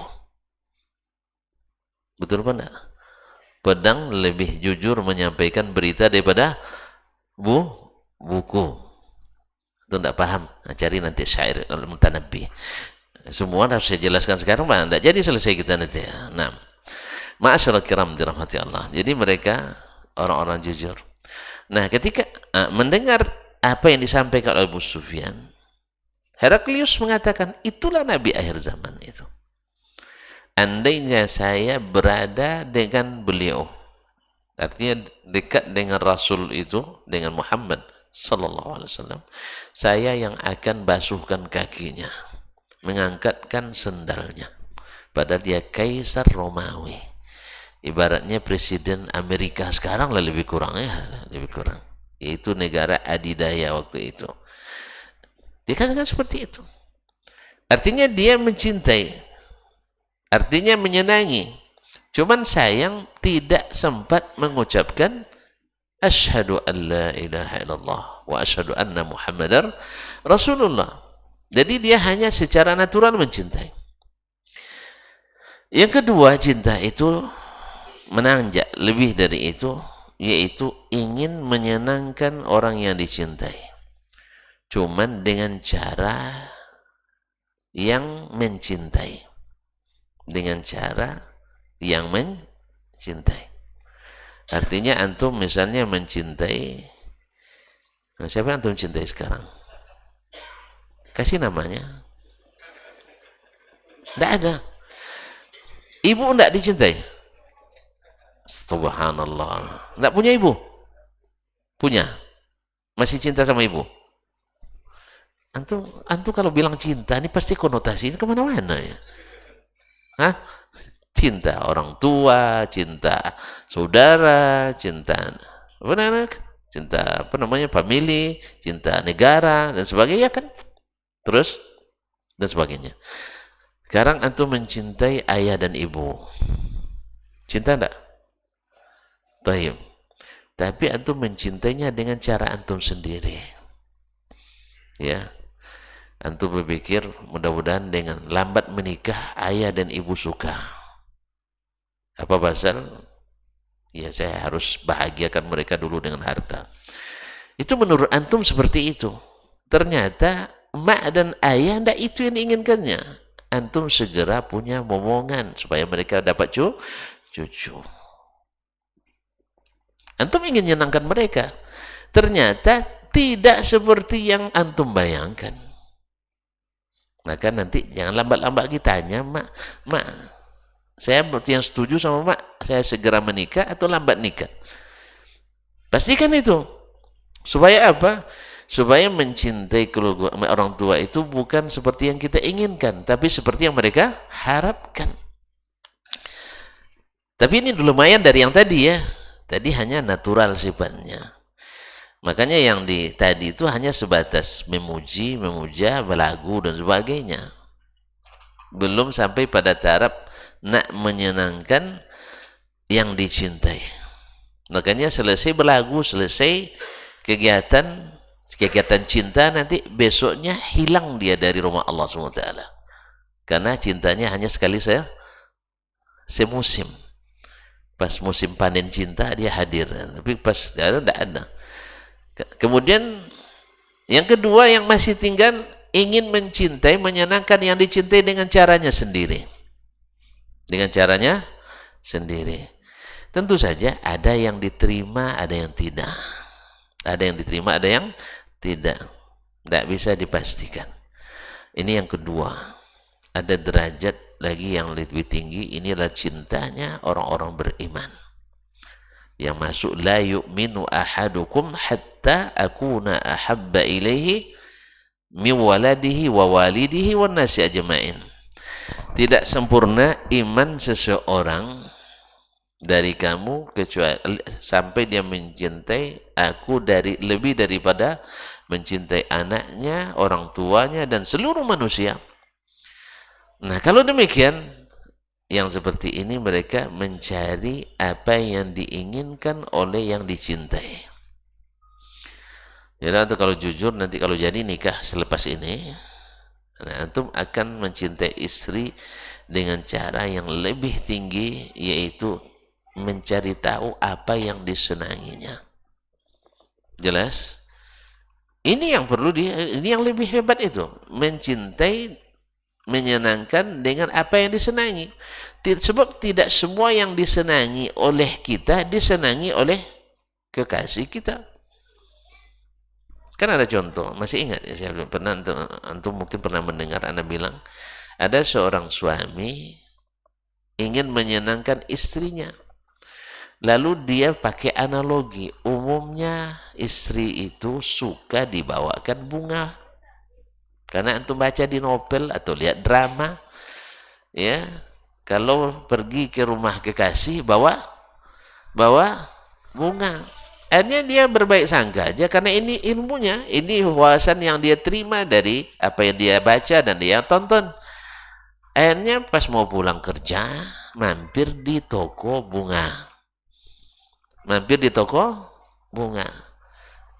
Betul apa enggak? Pedang lebih jujur menyampaikan berita daripada buku. Itu enggak paham, cari nanti syair Al-Mutanabbi. Semua harus saya jelaskan sekarang, enggak jadi selesai kita nanti. Nah, ma'asyiral kiram dirahmati Allah. Jadi mereka orang-orang jujur. Nah, ketika mendengar apa yang disampaikan oleh Abu Sufyan, Heraklius mengatakan, itulah Nabi akhir zaman itu. Andainya saya berada dengan beliau, artinya dekat dengan Rasul itu, dengan Muhammad sallallahu alaihi wasallam, saya yang akan basuhkan kakinya, mengangkatkan sendalnya. Padahal dia kaisar Romawi. Ibaratnya presiden Amerika sekarang lah, lebih kurang ya, lebih kurang. Yaitu negara adidaya waktu itu. Dikatakan seperti itu. Artinya dia mencintai. Artinya menyenangi. Cuman sayang tidak sempat mengucapkan asyhadu an la ilaha illallah wa asyhadu anna muhammadar rasulullah. Jadi dia hanya secara natural mencintai. Yang kedua, cinta itu menanjak lebih dari itu, yaitu ingin menyenangkan orang yang dicintai. Cuman dengan cara yang mencintai. Dengan cara yang mencintai. Artinya antum misalnya mencintai, siapa yang antum cintai sekarang? Kasih namanya. Tidak ada. Ibu tidak dicintai. Subhanallah. Tidak punya ibu? Punya. Masih cinta sama ibu? Antum kalau bilang cinta, ini pasti konotasinya kemana-mana ya. Hah? Cinta orang tua, cinta saudara, cinta anak, cinta apa namanya, family, cinta negara, dan sebagainya kan. Terus, dan sebagainya. Sekarang antum mencintai ayah dan ibu. Cinta enggak? Taib. Tapi antum mencintainya dengan cara antum sendiri. Ya. Antum berpikir mudah-mudahan dengan lambat menikah ayah dan ibu suka. Apa pasal? Ya saya harus bahagiakan mereka dulu dengan harta. Itu menurut antum seperti itu. Ternyata mak dan ayah tidak itu yang diinginkannya. Antum segera punya momongan supaya mereka dapat cucu. Antum ingin menyenangkan mereka. Ternyata tidak seperti yang antum bayangkan. Maka nanti jangan lambat-lambat kita tanya, mak, saya yang setuju sama mak, saya segera menikah atau lambat nikah. Pastikan itu. Supaya apa? Supaya mencintai keluarga orang tua itu bukan seperti yang kita inginkan, tapi seperti yang mereka harapkan. Tapi ini lumayan dari yang tadi ya. Tadi hanya natural sifatnya. Makanya yang tadi itu hanya sebatas memuji, memuja, belagu dan sebagainya. Belum sampai pada taraf nak menyenangkan yang dicintai. Makanya selesai belagu, selesai kegiatan cinta, nanti besoknya hilang dia dari rumah Allah SWT. Karena cintanya hanya sekali semusim. Pas musim panen cinta dia hadir, tapi pas dia tidak ada. Kemudian yang kedua yang masih tinggal ingin mencintai, menyenangkan yang dicintai dengan caranya sendiri. Dengan caranya sendiri. Tentu saja ada yang diterima, ada yang tidak. Ada yang diterima, ada yang tidak. Tidak bisa dipastikan. Ini yang kedua. Ada derajat lagi yang lebih tinggi. Inilah cintanya orang-orang beriman. Yang masuk la yu'minu ahadukum hatta akuna ahabba ilaihi min waladihi wa walidihi wan nasi ajma'in. Tidak sempurna iman seseorang dari kamu kecuali sampai dia mencintai aku lebih daripada mencintai anaknya, orang tuanya dan seluruh manusia. Nah, kalau demikian yang seperti ini mereka mencari apa yang diinginkan oleh yang dicintai. Jadi atau kalau jujur nanti kalau jadi nikah selepas ini, nah, antum akan mencintai istri dengan cara yang lebih tinggi, yaitu mencari tahu apa yang disenanginya. Jelas? Ini yang perlu ini yang lebih hebat itu, mencintai, menyenangkan dengan apa yang disenangi. Sebab tidak semua yang disenangi oleh kita disenangi oleh kekasih kita. Kan ada contoh, masih ingat ya, saya pernah antum mungkin pernah mendengar anak bilang ada seorang suami ingin menyenangkan istrinya. Lalu dia pakai analogi, umumnya istri itu suka dibawakan bunga. Karena antum baca di novel atau lihat drama, ya, kalau pergi ke rumah kekasih bawa bunga. Akhirnya dia berbaik sangka aja karena ini ilmunya, ini wawasan yang dia terima dari apa yang dia baca dan dia tonton. Akhirnya pas mau pulang kerja, mampir di toko bunga.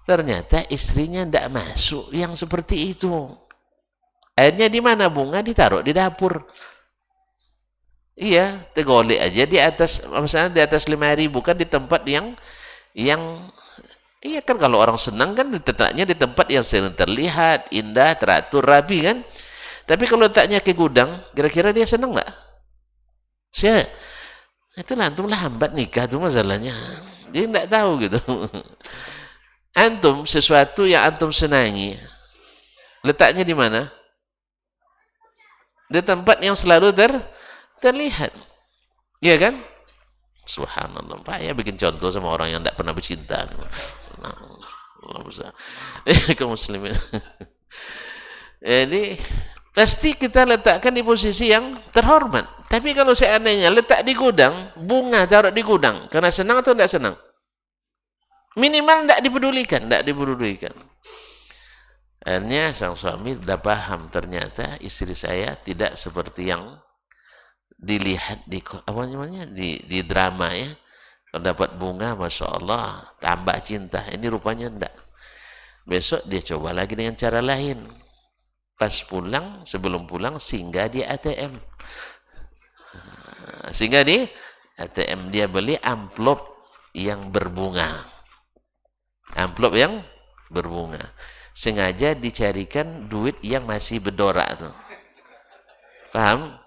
Ternyata istrinya tidak masuk yang seperti itu. Akhirnya di mana bunga ditaruh di dapur. Iya, tegolek aja di atas, misalnya di atas 5.000, kan di tempat yang iya kan kalau orang senang kan letaknya di tempat yang sering terlihat, indah, teratur, rapi kan. Tapi kalau letaknya ke gudang, kira-kira dia senang nggak? Itulah antum lambat nikah tuh masalahnya. Dia tidak tahu gitu. Antum sesuatu yang antum senangi, letaknya di mana? Di tempat yang selalu terlihat. Iya kan? Subhanallah. Pak ya bikin contoh sama orang yang tidak pernah bercinta. Allah besar. Kaum muslimin. Jadi pasti kita letakkan di posisi yang terhormat. Tapi kalau seandainya letak di gudang, bunga taruh di gudang, karena senang atau tidak senang? Minimal tidak dipedulikan. Akhirnya sang suami sudah paham, ternyata istri saya tidak seperti yang dilihat di drama ya. Kalau dapat bunga, masya Allah, tambah cinta. Ini rupanya tidak. Besok dia coba lagi dengan cara lain. Pas pulang, sebelum pulang, singgah di ATM. Singgah di ATM, dia beli amplop yang berbunga. Amplop yang berbunga. Sengaja dicarikan duit yang masih berdorak tuh. Paham?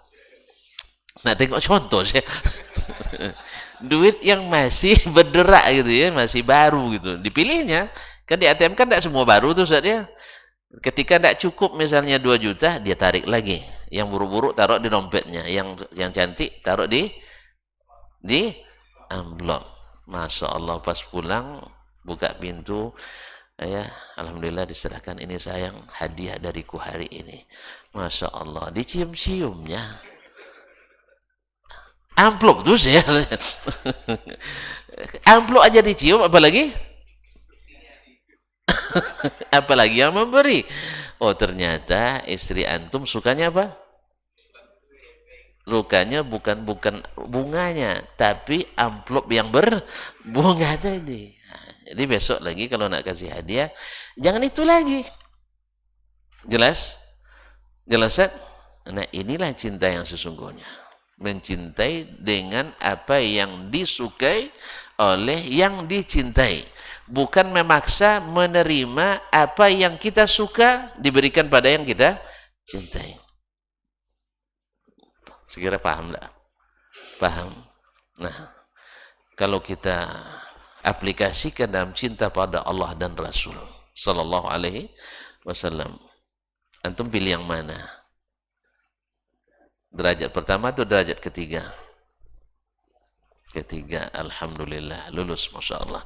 Nah, tengok contoh saya. Duit yang masih berderak gitu ya, masih baru gitu. Dipilihnya, kan di ATM kan tidak semua baru tuh Ustaz ya. Ketika tidak cukup misalnya 2 juta, dia tarik lagi. Yang buruk-buruk taruh di dompetnya, yang cantik taruh di amplop. Masya Allah, pas pulang buka pintu, ya, alhamdulillah diserahkan, ini sayang, hadiah dariku hari ini. Masya Allah, dicium-ciumnya. Amplop tuh ya. Amplop aja dicium, apalagi apalagi yang memberi. Oh, ternyata istri antum sukanya apa? Lukanya bukan bunganya, tapi amplop yang berbunga tadi. Jadi besok lagi kalau nak kasih hadiah, jangan itu lagi. Jelas? Jelas, Ustaz? Nah, inilah cinta yang sesungguhnya. Mencintai dengan apa yang disukai oleh yang dicintai. Bukan memaksa menerima apa yang kita suka diberikan pada yang kita cintai. Sekira paham enggak? Paham? Nah, kalau kita aplikasikan dalam cinta pada Allah dan Rasul sallallahu alaihi wasallam, antum pilih yang mana? Derajat pertama atau derajat ketiga? Ketiga, alhamdulillah, lulus, masya Allah.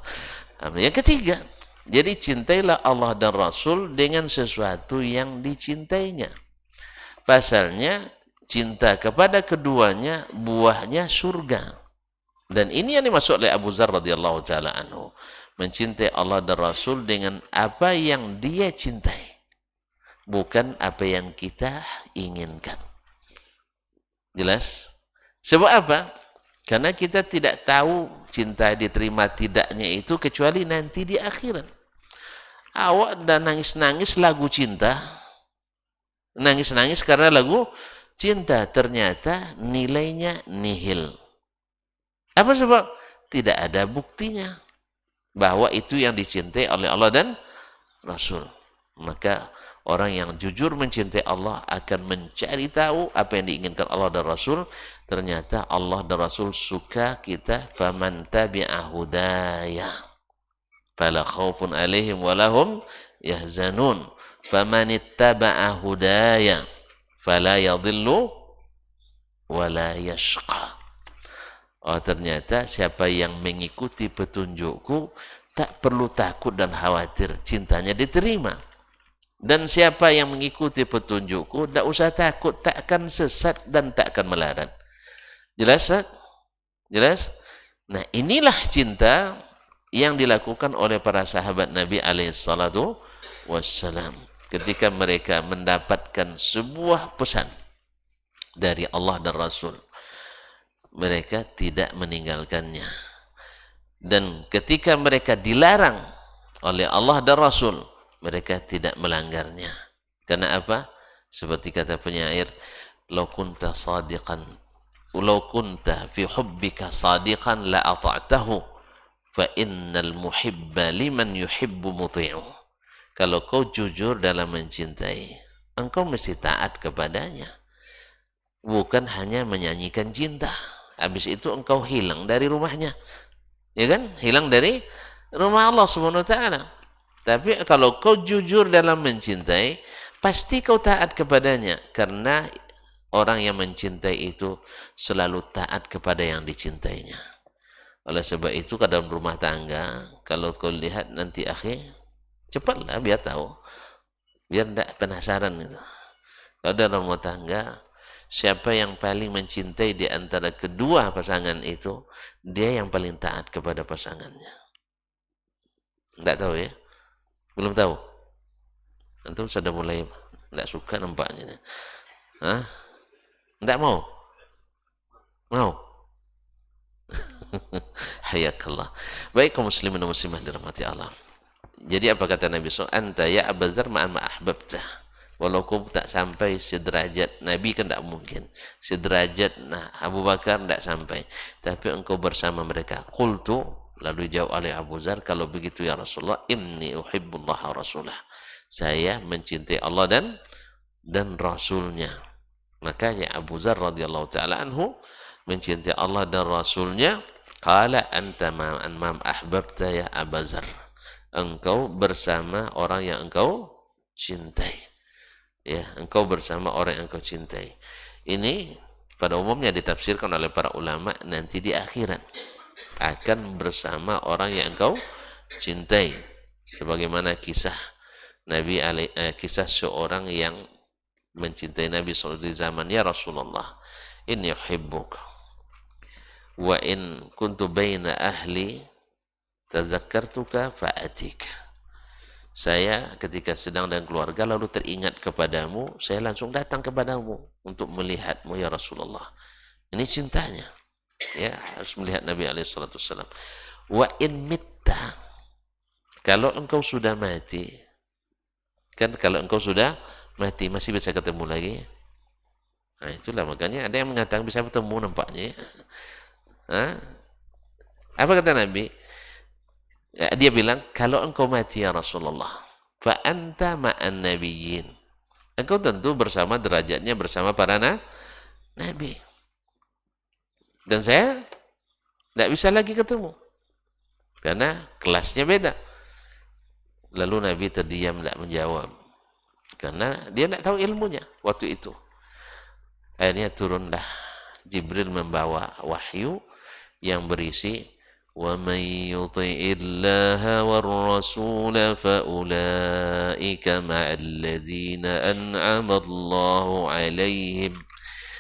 Yang ketiga, jadi cintailah Allah dan Rasul dengan sesuatu yang dicintainya. Pasalnya, cinta kepada keduanya buahnya surga. Dan ini yang dimaksud oleh Abu Dzar radhiyallahu taala anhu, mencintai Allah dan Rasul dengan apa yang dia cintai, bukan apa yang kita inginkan. Jelas? Sebab apa? Karena kita tidak tahu cinta diterima tidaknya itu kecuali nanti di akhirat. Awak dah nangis-nangis lagu cinta, nangis-nangis karena lagu cinta, ternyata nilainya nihil. Apa sebab? Tidak ada buktinya bahwa itu yang dicintai oleh Allah dan Rasul. Maka orang yang jujur mencintai Allah akan mencari tahu apa yang diinginkan Allah dan Rasul. Ternyata Allah dan Rasul suka kita. Faman tabi'a hudaya fala khaufun alaihim walahum yahzanun. Faman ittaba'a hudaya fala yadhillu wala yashqa. Oh, ternyata siapa yang mengikuti petunjukku tak perlu takut dan khawatir, cintanya diterima. Dan siapa yang mengikuti petunjukku tak usah takut, tak akan sesat dan tak akan melarat. Jelas? Jelas? Nah, inilah cinta yang dilakukan oleh para sahabat Nabi alaihissalatu wassalam ketika mereka mendapatkan sebuah pesan dari Allah dan Rasul. Mereka tidak meninggalkannya. Dan ketika mereka dilarang oleh Allah dan Rasul, mereka tidak melanggarnya. Karena apa? Seperti kata penyair, "Law kunta sadiqan, law kunta fi hubbika sadiqan la ata'tahu, fa innal muhibba liman yuhibbu muti'u." Kalau kau jujur dalam mencintai, engkau mesti taat kepadanya. Bukan hanya menyanyikan cinta. Habis itu engkau hilang dari rumahnya. Ya kan? Hilang dari rumah Allah Subhanahu wa taala. Tapi kalau kau jujur dalam mencintai, pasti kau taat kepadanya. Karena orang yang mencintai itu selalu taat kepada yang dicintainya. Oleh sebab itu, ke dalam rumah tangga, kalau kau lihat nanti akhir, cepatlah biar tahu. Biar tidak penasaran itu. Kalau dalam rumah tangga, siapa yang paling mencintai di antara kedua pasangan itu, dia yang paling taat kepada pasangannya. Tidak tahu ya? Belum tahu? Antum sudah mulai tidak suka nampaknya. Hah? Tidak mau? Mau? Hayakallah. Baik kaum muslimin dan muslimah dirahmati Allah. Jadi apa kata Nabi SAW? Anta ya Abu Dzar ma'an ma'ahbabtah. Walaupun tak sampai sederajat Nabi kan tak mungkin. Sederajat Abu Bakar tak sampai. Tapi engkau bersama mereka. Qultu, lalu jawab oleh Abu Dzar, kalau begitu ya Rasulullah, inni uhibbullah wa rasulah. Saya mencintai Allah dan Rasulnya. Makanya Abu Dzar radhiyallahu taala anhu mencintai Allah dan Rasulnya. Qala anta man ahbabta ya Abu Dzar. Engkau bersama orang yang engkau cintai. Ya, engkau bersama orang yang engkau cintai. Ini pada umumnya ditafsirkan oleh para ulama nanti di akhirat akan bersama orang yang engkau cintai. Sebagaimana kisah kisah seorang yang mencintai Nabi SAW di zaman ya Rasulullah, inni uhibbuk wa in kuntu baina ahli tazakkartuka fa'atika. Saya ketika sedang dengan keluarga lalu teringat kepadamu, saya langsung datang kepadamu untuk melihatmu ya Rasulullah. Ini cintanya. Ya, harus melihat Nabi alaihissalam. Wa in mitta, kalau engkau sudah mati, kan kalau engkau sudah mati masih bisa ketemu lagi? Nah, itulah makanya ada yang mengatakan bisa bertemu nampaknya. Hah? Apa kata Nabi? Ya, dia bilang, kalau engkau mati ya Rasulullah, fa anta ma'an nabiyyin. Engkau tentu bersama derajatnya bersama para nabi. Dan saya tidak bisa lagi ketemu. Karena kelasnya beda. Lalu Nabi terdiam, tidak menjawab. Karena dia tidak tahu ilmunya waktu itu. Akhirnya turunlah Jibril membawa wahyu yang berisi وَمَنْ يُطِعِ اللَّهَ وَالرَّسُولَ فَأُولَئِكَ مَعَ الَّذِينَ أَنْعَمَ اللَّهُ عَلَيْهِمْ.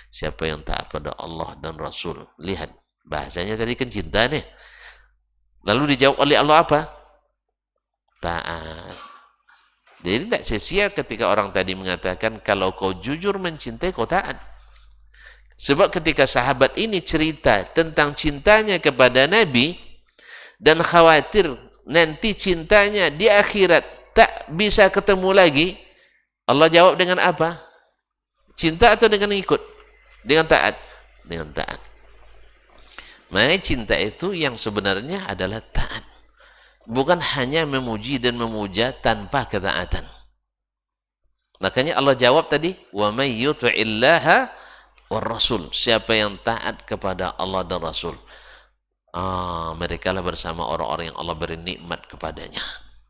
Siapa yang taat pada Allah dan Rasul. Lihat, bahasanya tadi kan cinta nih. Lalu dijawab oleh Allah apa? Taat. Jadi tidak sia-sia ketika orang tadi mengatakan, kalau kau jujur mencintai, kau taat. Sebab ketika sahabat ini cerita tentang cintanya kepada Nabi dan khawatir nanti cintanya di akhirat tak bisa ketemu lagi, Allah jawab dengan apa? Cinta atau dengan ikut? Dengan taat. Dengan taat. Maka cinta itu yang sebenarnya adalah taat. Bukan hanya memuji dan memuja tanpa ketaatan. Makanya Allah jawab tadi, wa may yuti'illaha war Rasul. Siapa yang taat kepada Allah dan Rasul. Mereka lah bersama orang-orang yang Allah beri nikmat kepadanya.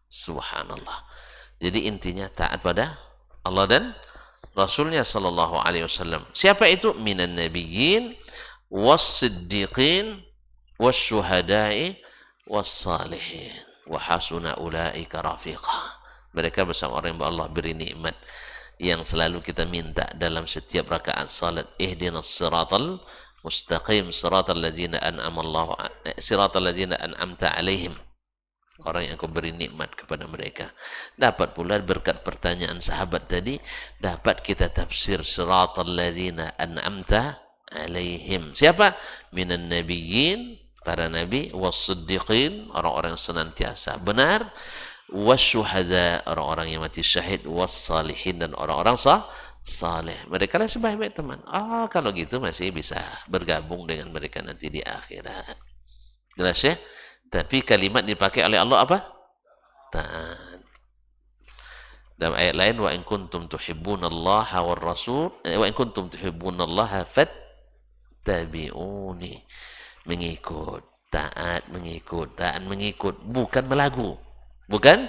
Subhanallah. Jadi intinya taat pada Allah dan Rasulnya sallallahu alaihi wasallam. Siapa itu? Minan nabiyyin was-siddiqin was-syuhada'i was-salihin wa hasuna ulaika rafiqa. Mereka bersama orang yang Allah beri nikmat, yang selalu kita minta dalam setiap rakaat salat, ihdinas siratal mustaqim siratal ladzina an'amta alaihim, orang yang kau beri nikmat kepada mereka. Dapat pula berkat pertanyaan sahabat tadi, dapat kita tafsir siratal ladzina an'amta alaihim. Siapa? Minan nabiyyin, para nabi, was-siddiqin, orang-orang yang senantiasa benar, wasyuhada, orang-orang yang mati syahid, wassalihin, dan orang-orang saleh. Mereka lah sebaik-baik teman. Kalau gitu masih bisa bergabung dengan mereka nanti di akhirat. Jelas ya? Tapi kalimat dipakai oleh Allah apa? Taat. Dalam ayat lain, wa in kuntum tuhibbunallaha war rasul, wa in kuntum tuhibbunallaha fattabi'uni. Mengikut, taat mengikut, taat mengikut, bukan melagu. Bukan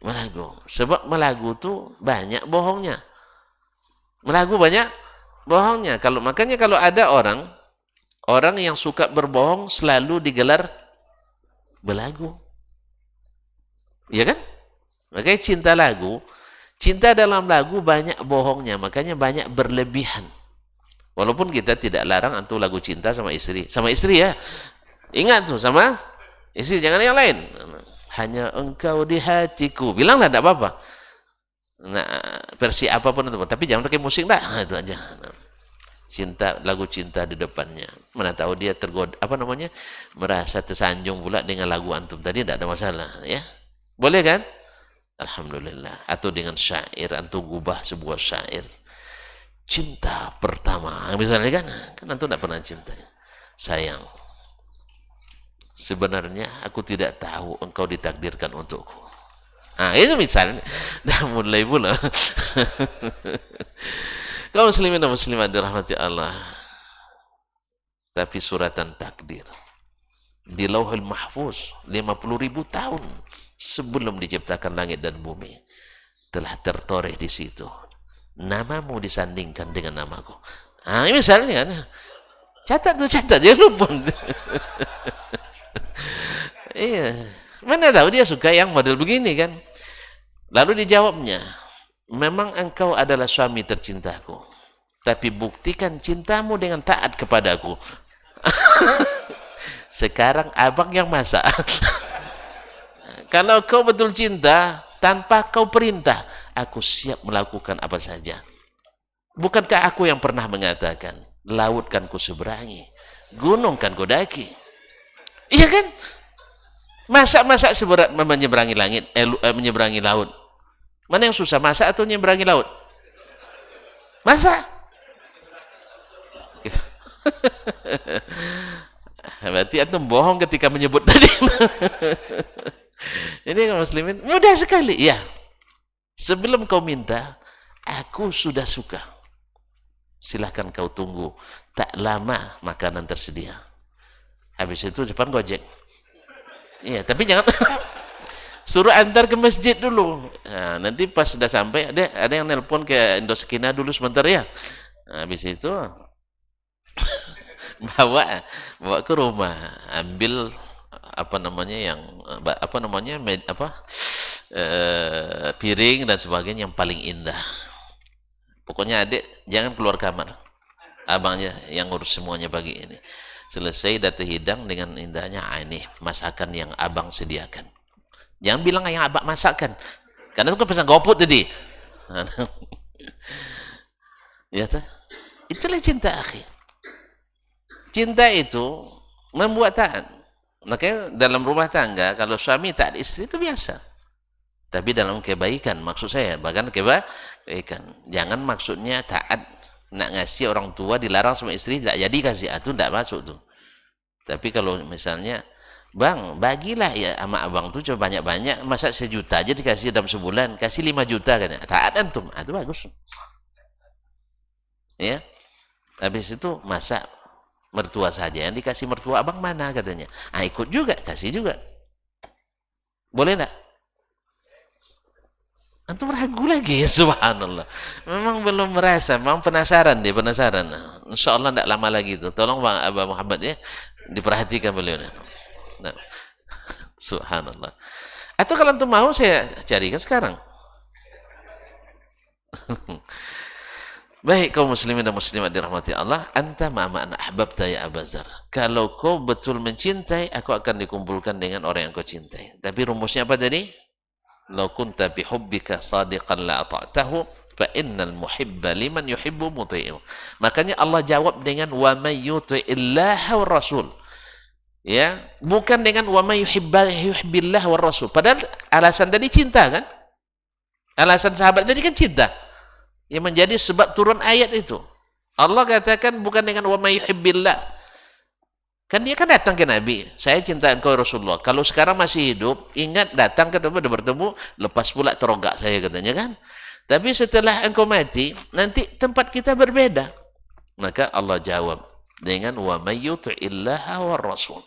melagu. Sebab melagu tu banyak bohongnya. Melagu banyak bohongnya. Makanya kalau ada orang yang suka berbohong selalu digelar belagu. Iya kan? Makanya cinta dalam lagu banyak bohongnya, makanya banyak berlebihan. Walaupun kita tidak larang antum lagu cinta sama istri ya. Ingat tuh, sama istri, jangan yang lain. Hanya engkau di hatiku, bilanglah tidak apa-apa. Nah, versi apapun itu, tapi jangan pakai musik dah. Itu aja. Lagu cinta di depannya. Mana tahu dia tergoda, merasa tersanjung pula dengan lagu antum tadi, tidak ada masalah, ya. Boleh kan? Alhamdulillah. Atau dengan syair, antum gubah sebuah syair. Cinta pertama, misalnya kan antum tidak pernah cinta. Sayang, sebenarnya aku tidak tahu engkau ditakdirkan untukku. Itu misalnya. Dah mulai pula. Kaum muslimin dan muslimat dirahmati Allah. Tapi suratan takdir di Lauhul Mahfuz 50.000 tahun sebelum diciptakan langit dan bumi telah tertoreh di situ. Namamu disandingkan dengan namaku. Misalnya kan. Catat jangan lupa. Iya. Mana tahu dia suka yang model begini kan. Lalu dijawabnya, memang engkau adalah suami tercintaku, tapi buktikan cintamu dengan taat kepadaku. Sekarang abang yang masak. Kalau kau betul cinta, tanpa kau perintah, aku siap melakukan apa saja. Bukankah aku yang pernah mengatakan, laut kan ku seberangi, gunung kan ku daki. Iya kan? Masak seberat menyeberangi langit, menyeberangi laut. Mana yang susah, masak atau menyeberangi laut? Masak. Berarti antum bohong ketika menyebut tadi. Ini kaum muslimin mudah sekali. Ya, sebelum kau minta, aku sudah suka. Silahkan kau tunggu. Tak lama makanan tersedia. Habis itu depan Gojek. Iya, tapi jangan suruh antar ke masjid dulu. Nah, nanti pas sudah sampai, ada yang nelpon ke Indoskina dulu sebentar ya. Nah, habis itu bawa ke rumah, ambil apa namanya yang piring dan sebagainya yang paling indah. Pokoknya adik jangan keluar kamar, abangnya yang ngurus semuanya pagi ini. Selesai datu hidang dengan indahnya, ini masakan yang abang sediakan. Jangan bilang yang abang masakan, karena itu kan pesan GoFood tadi. Ya tak? Itulah cinta, akhi. Cinta itu membuat taat. Makanya dalam rumah tangga, kalau suami taat istri itu biasa. Tapi dalam kebaikan, maksud saya, bahkan kebaikan. Jangan maksudnya taat, nak ngasih orang tua, dilarang sama istri, tidak jadi kasih. Itu tidak masuk tuh. Tapi kalau misalnya, bang, bagilah ya sama abang tuh coba banyak-banyak, masa 1 juta aja dikasih dalam sebulan, kasih 5 juta kan. Taat antum, itu bagus. Ya. Habis itu masa mertua saja yang dikasih mertua abang mana katanya. Ikut juga, kasih juga. Boleh enggak? Antum ragu lagi, subhanallah. Memang belum merasa, memang penasaran dia, penasaran. Insyaallah enggak lama lagi itu. Tolong Bang Abah Muhammad ya, diperhatikan beliau. Nah, subhanallah. Atau kalau antum mau saya carikan sekarang. Baik kaum muslimin dan muslimat dirahmati Allah, anta ma'ama ahbabta ya Abazar. Kalau kau betul mencintai, aku akan dikumpulkan dengan orang yang kau cintai. Tapi rumusnya apa tadi? Lau kunta bihubbika sadiqan la ata'tahu fa innal muhibba liman yuhibbu muti'u. Makanya Allah jawab dengan wa may yuti'illaha war rasul. Ya, bukan dengan wa may yuhibbillah war rasul. Padahal alasan tadi cinta kan? Alasan sahabat tadi kan cinta. Yang menjadi sebab turun ayat itu. Allah katakan bukan dengan wa may yuhibbillah. Kan dia kan datang ke Nabi, saya cinta engkau Rasulullah. Kalau sekarang masih hidup, ingat datang ketemu, bertemu, lepas pula terogak saya katanya kan. Tapi setelah engkau mati, nanti tempat kita berbeda. Maka Allah jawab dengan wa may yuti'illaha war rasul.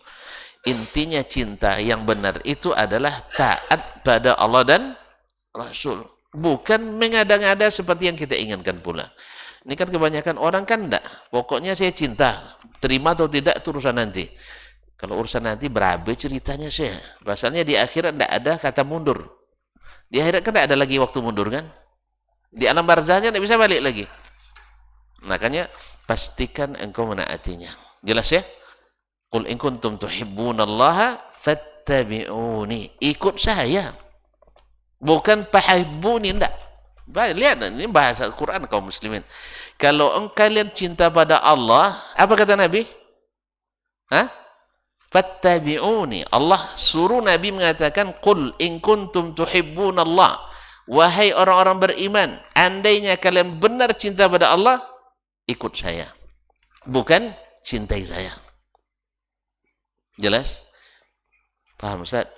Intinya cinta yang benar itu adalah taat pada Allah dan Rasul. Bukan mengada-ngada seperti yang kita inginkan pula. Ini kan kebanyakan orang kan enggak. Pokoknya saya cinta. Terima atau tidak itu urusan nanti. Kalau urusan nanti berabe ceritanya saya. Pasalnya di akhirat enggak ada kata mundur. Di akhirat kan enggak ada lagi waktu mundur kan. Di alam barzahnya enggak bisa balik lagi. Makanya pastikan engkau menaatinya. Jelas ya? Qul in kuntum tuhibbunallaha fattabi'uni. Ikut saya. Bukan fahibbuni, enggak. Lihat ini bahasa Al-Quran kaum muslimin. Kalau kalian cinta pada Allah, apa kata Nabi? Fattabi'uni. Allah suruh Nabi mengatakan qul in kuntum tuhibbunallah. Wahai orang-orang beriman, andainya kalian benar cinta pada Allah, ikut saya. Bukan cintai saya. Jelas? Paham Ustaz?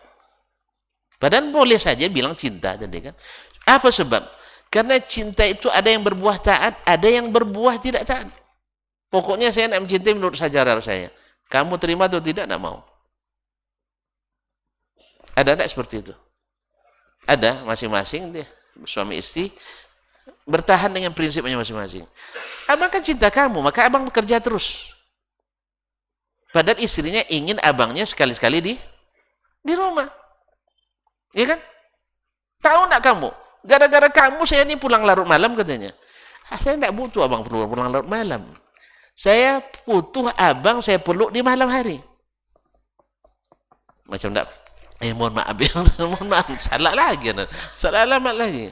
Padahal boleh saja bilang cinta tadi kan. Apa sebab? Karena cinta itu ada yang berbuah taat, ada yang berbuah tidak taat. Pokoknya saya nak mencintai menurut sajaran saya. Kamu terima atau tidak, nak mau. Ada tak seperti itu? Ada, masing-masing dia, suami istri, bertahan dengan prinsipnya masing-masing. Abang kan cinta kamu, maka abang bekerja terus. Padahal istrinya ingin abangnya sekali-sekali di rumah. Iya kan? Tahu nak kamu? Gara-gara kamu saya ini pulang larut malam katanya. Saya tidak butuh abang pulang larut malam. Saya butuh abang saya peluk di malam hari. Macam tak, mohon maaf ya, mohon maaf, salah lagi, salah alamat lagi.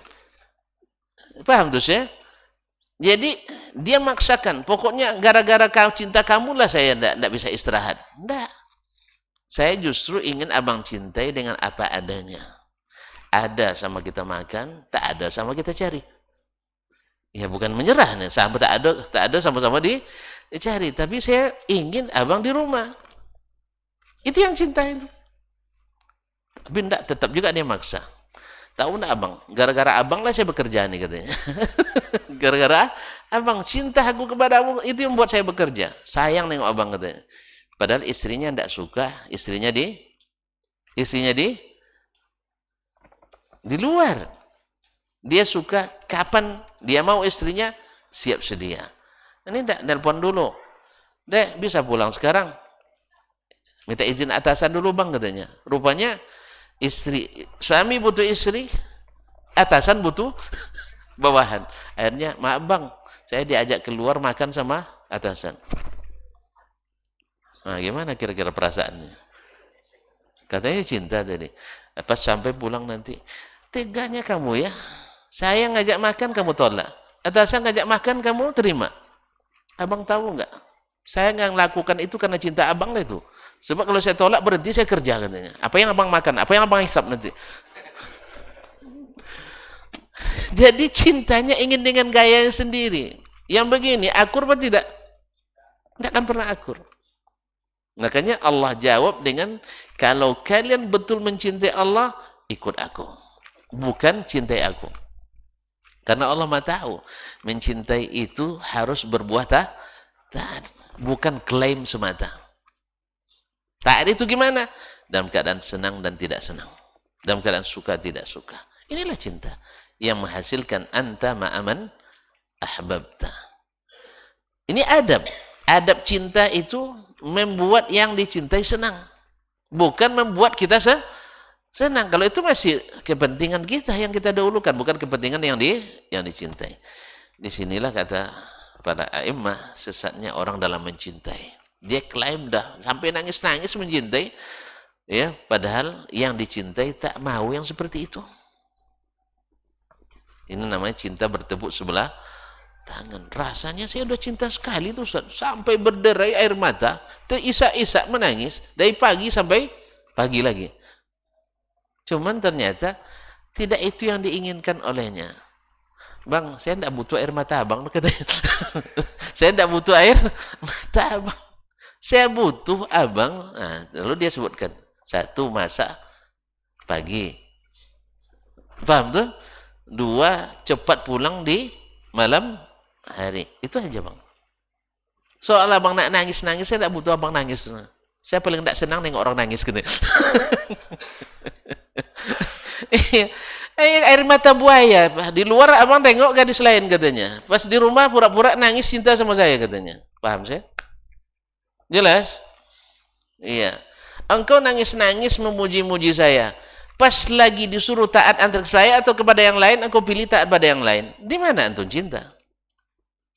Paham tuh saya? Jadi dia maksakan, pokoknya gara-gara kau cinta kamulah saya tidak bisa istirahat. Tidak. Saya justru ingin abang cintai dengan apa adanya. Ada sama kita makan, tak ada sama kita cari. Ya bukan menyerah nih, sama tak ada sama-sama Cari, tapi saya ingin abang di rumah. Itu yang cinta itu. Tapi enggak, tetap juga dia maksa. Tahu enggak abang? Gara-gara abang lah saya bekerja nih katanya. Gara-gara abang, cinta aku kepadamu itu yang membuat saya bekerja. Sayang nengok abang katanya. Padahal istrinya enggak suka, istrinya di luar. Dia suka kapan dia mau istrinya siap sedia. Ini enggak, nelpon dulu. Dek, bisa pulang sekarang. Minta izin atasan dulu bang katanya. Rupanya suami butuh istri, atasan butuh bawahan. Akhirnya, maaf bang, saya diajak keluar makan sama atasan. Nah, gimana kira-kira perasaannya? Katanya cinta tadi. Pas sampai pulang nanti, teganya kamu ya. Saya ngajak makan, kamu tolak. Atasan ngajak makan, kamu terima. Abang tahu nggak? Saya nggak melakukan itu karena cinta abang lah itu. Sebab kalau saya tolak berhenti saya kerja katanya. Apa yang abang makan? Apa yang abang hisap nanti? Jadi cintanya ingin dengan gayanya sendiri. Yang begini, akur apa tidak? Tidak akan pernah akur. Makanya Allah jawab dengan, kalau kalian betul mencintai Allah, ikut aku. Bukan cintai aku. Karena Allah Maha tahu, mencintai itu harus berbuah taat. Bukan klaim semata. Taat itu gimana? Dalam keadaan senang dan tidak senang. Dalam keadaan suka tidak suka. Inilah cinta yang menghasilkan anta ma'aman ahbabta. Ini adab. Adab cinta itu membuat yang dicintai senang. Bukan membuat kita senang. Kalau itu masih kepentingan kita yang kita dahulukan, bukan kepentingan yang dicintai. Disinilah kata para a'immah, sesatnya orang dalam mencintai. Dia klaim dah sampai nangis-nangis mencintai, ya, padahal yang dicintai tak mau yang seperti itu. Ini namanya cinta bertepuk sebelah tangan. Rasanya saya udah cinta sekali tuh, sampai berderai air mata, terisak-isak menangis dari pagi sampai pagi lagi. Cuman ternyata tidak itu yang diinginkan olehnya. Bang, saya tidak butuh air mata abang, katanya. Saya tidak butuh air mata abang. Saya butuh abang. Nah, lalu dia sebutkan, satu, masak pagi. Paham tuh? Dua, cepat pulang di malam hari. Itu aja bang. Soal abang nak nangis-nangis, saya tidak butuh abang nangis. Saya paling tidak senang nengok orang nangis gitu. Air mata buaya. Di luar abang tengok gadis lain katanya. Pas di rumah pura-pura nangis cinta sama saya katanya. Paham saya? Jelas? Iya. Engkau nangis-nangis memuji-muji saya. Pas lagi disuruh taat antara saya atau kepada yang lain, engkau pilih taat pada yang lain. Di mana antum cinta?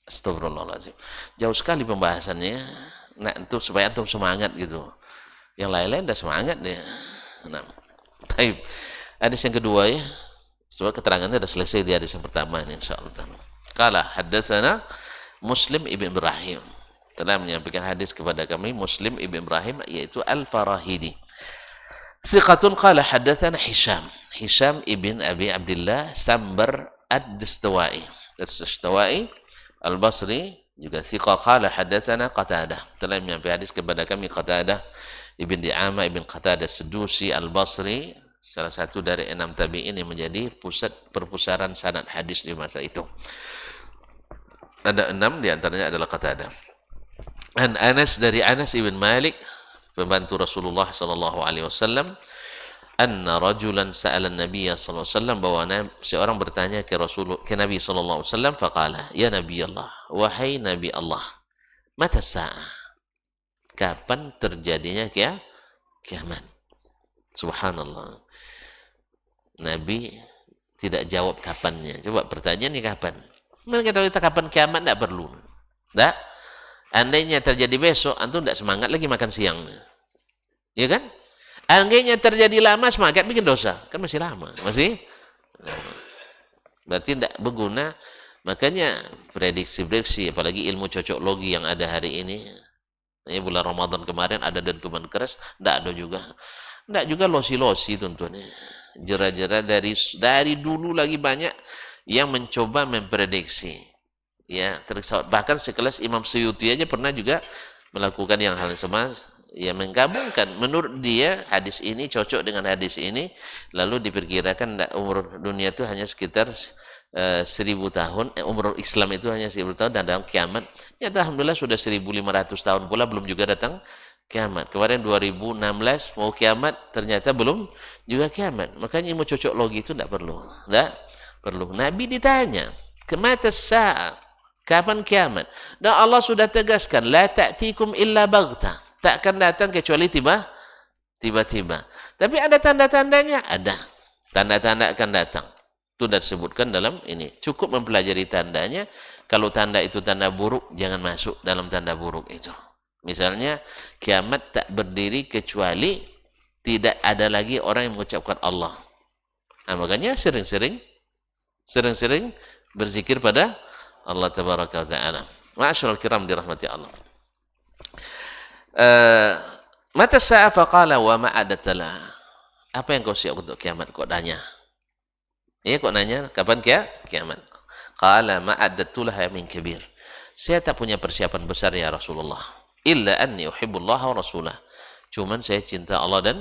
Astagfirullahaladzim. Jauh sekali pembahasannya. Nah, itu supaya antum semangat gitu. Yang lain-lain udah semangat deh. Nah, baik. Hadis yang kedua ya. Sebab keterangannya sudah selesai di hadis yang pertama ini insyaallah. Qala haddatsana Muslim ibn Ibrahim. Telah menyampaikan hadis kepada kami Muslim ibn Ibrahim, yaitu Al-Farahidi. Thiqatun qala haddatsana Hisham ibn Abi Abdullah Sambar ad-Dastawai. Ad-Dastawai Al-Basri juga thiqah. Qala haddatsana Qatadah. Telah menyampaikan hadis kepada kami Qatadah ibn Di'amah ibn Qatadah Sedusi Al-Basri, salah satu dari 6 tabi'in yang menjadi pusat perpustakaan sanad hadis di masa itu. Ada 6, di antaranya adalah Qatadah. An Anas, dari Anas ibn Malik, pembantu Rasulullah sallallahu alaihi wasallam, anna rajulan sa'ala an-nabiy sallallahu alaihi wasallam, bahwa seorang bertanya ke Nabi sallallahu alaihi wasallam, faqala, ya Nabi Allah, wahai Nabi Allah, mata sa'ah, kapan terjadinya kiamat? Subhanallah. Nabi tidak jawab kapannya. Coba pertanyaannya kapan? Mereka tahu kita kapan kiamat, tidak perlu. Tak? Andainya terjadi besok, antum tidak semangat lagi makan siang. Ya kan? Andainya terjadi lama, semangat bikin dosa. Kan masih lama. Masih lama. Berarti tidak berguna. Makanya prediksi-prediksi, apalagi ilmu cocoklogi yang ada hari ini. Bulan Ramadan kemarin ada dentuman keras, tidak ada juga. Tidak juga losi-losi tentunya. Jera-jera dari dulu lagi banyak yang mencoba memprediksi. Ya, bahkan sekelas Imam Suyuti aja pernah juga melakukan yang hal sama, ya menggabungkan menurut dia hadis ini cocok dengan hadis ini, lalu diperkirakan umur dunia itu hanya sekitar 1000 tahun, umur Islam itu hanya 1000 tahun, dan dalam kiamat ya alhamdulillah sudah 1500 tahun pula belum juga datang kiamat. Kemarin 2016 mau kiamat, ternyata belum juga kiamat. Makanya mau cocok logi itu tidak perlu. Nabi ditanya, "Kemata sa'a?" Kapan kiamat? Dan Allah sudah tegaskan, la ta'tikum illa baghta. Takkan datang kecuali tiba-tiba. Tapi ada tanda-tandanya? Ada. Tanda-tanda akan datang. Itu sudah disebutkan dalam ini. Cukup mempelajari tandanya. Kalau tanda itu tanda buruk, jangan masuk dalam tanda buruk itu. Misalnya, kiamat tak berdiri kecuali tidak ada lagi orang yang mengucapkan Allah. Nah, makanya sering-sering berzikir pada Allah tabaraka wa ta'ala. Ma'asyiral kiram dirahmati Allah. Mata sa'a faqala wa ma adatala. Apa yang kau siap untuk kiamat? Kau nanya. Iya, kau nanya, kapan kiamat? Qala ma adatulaha min kabir. Saya tak punya persiapan besar ya Rasulullah. Illa anni uhibbullah wa rasulah. Cuman saya cinta Allah dan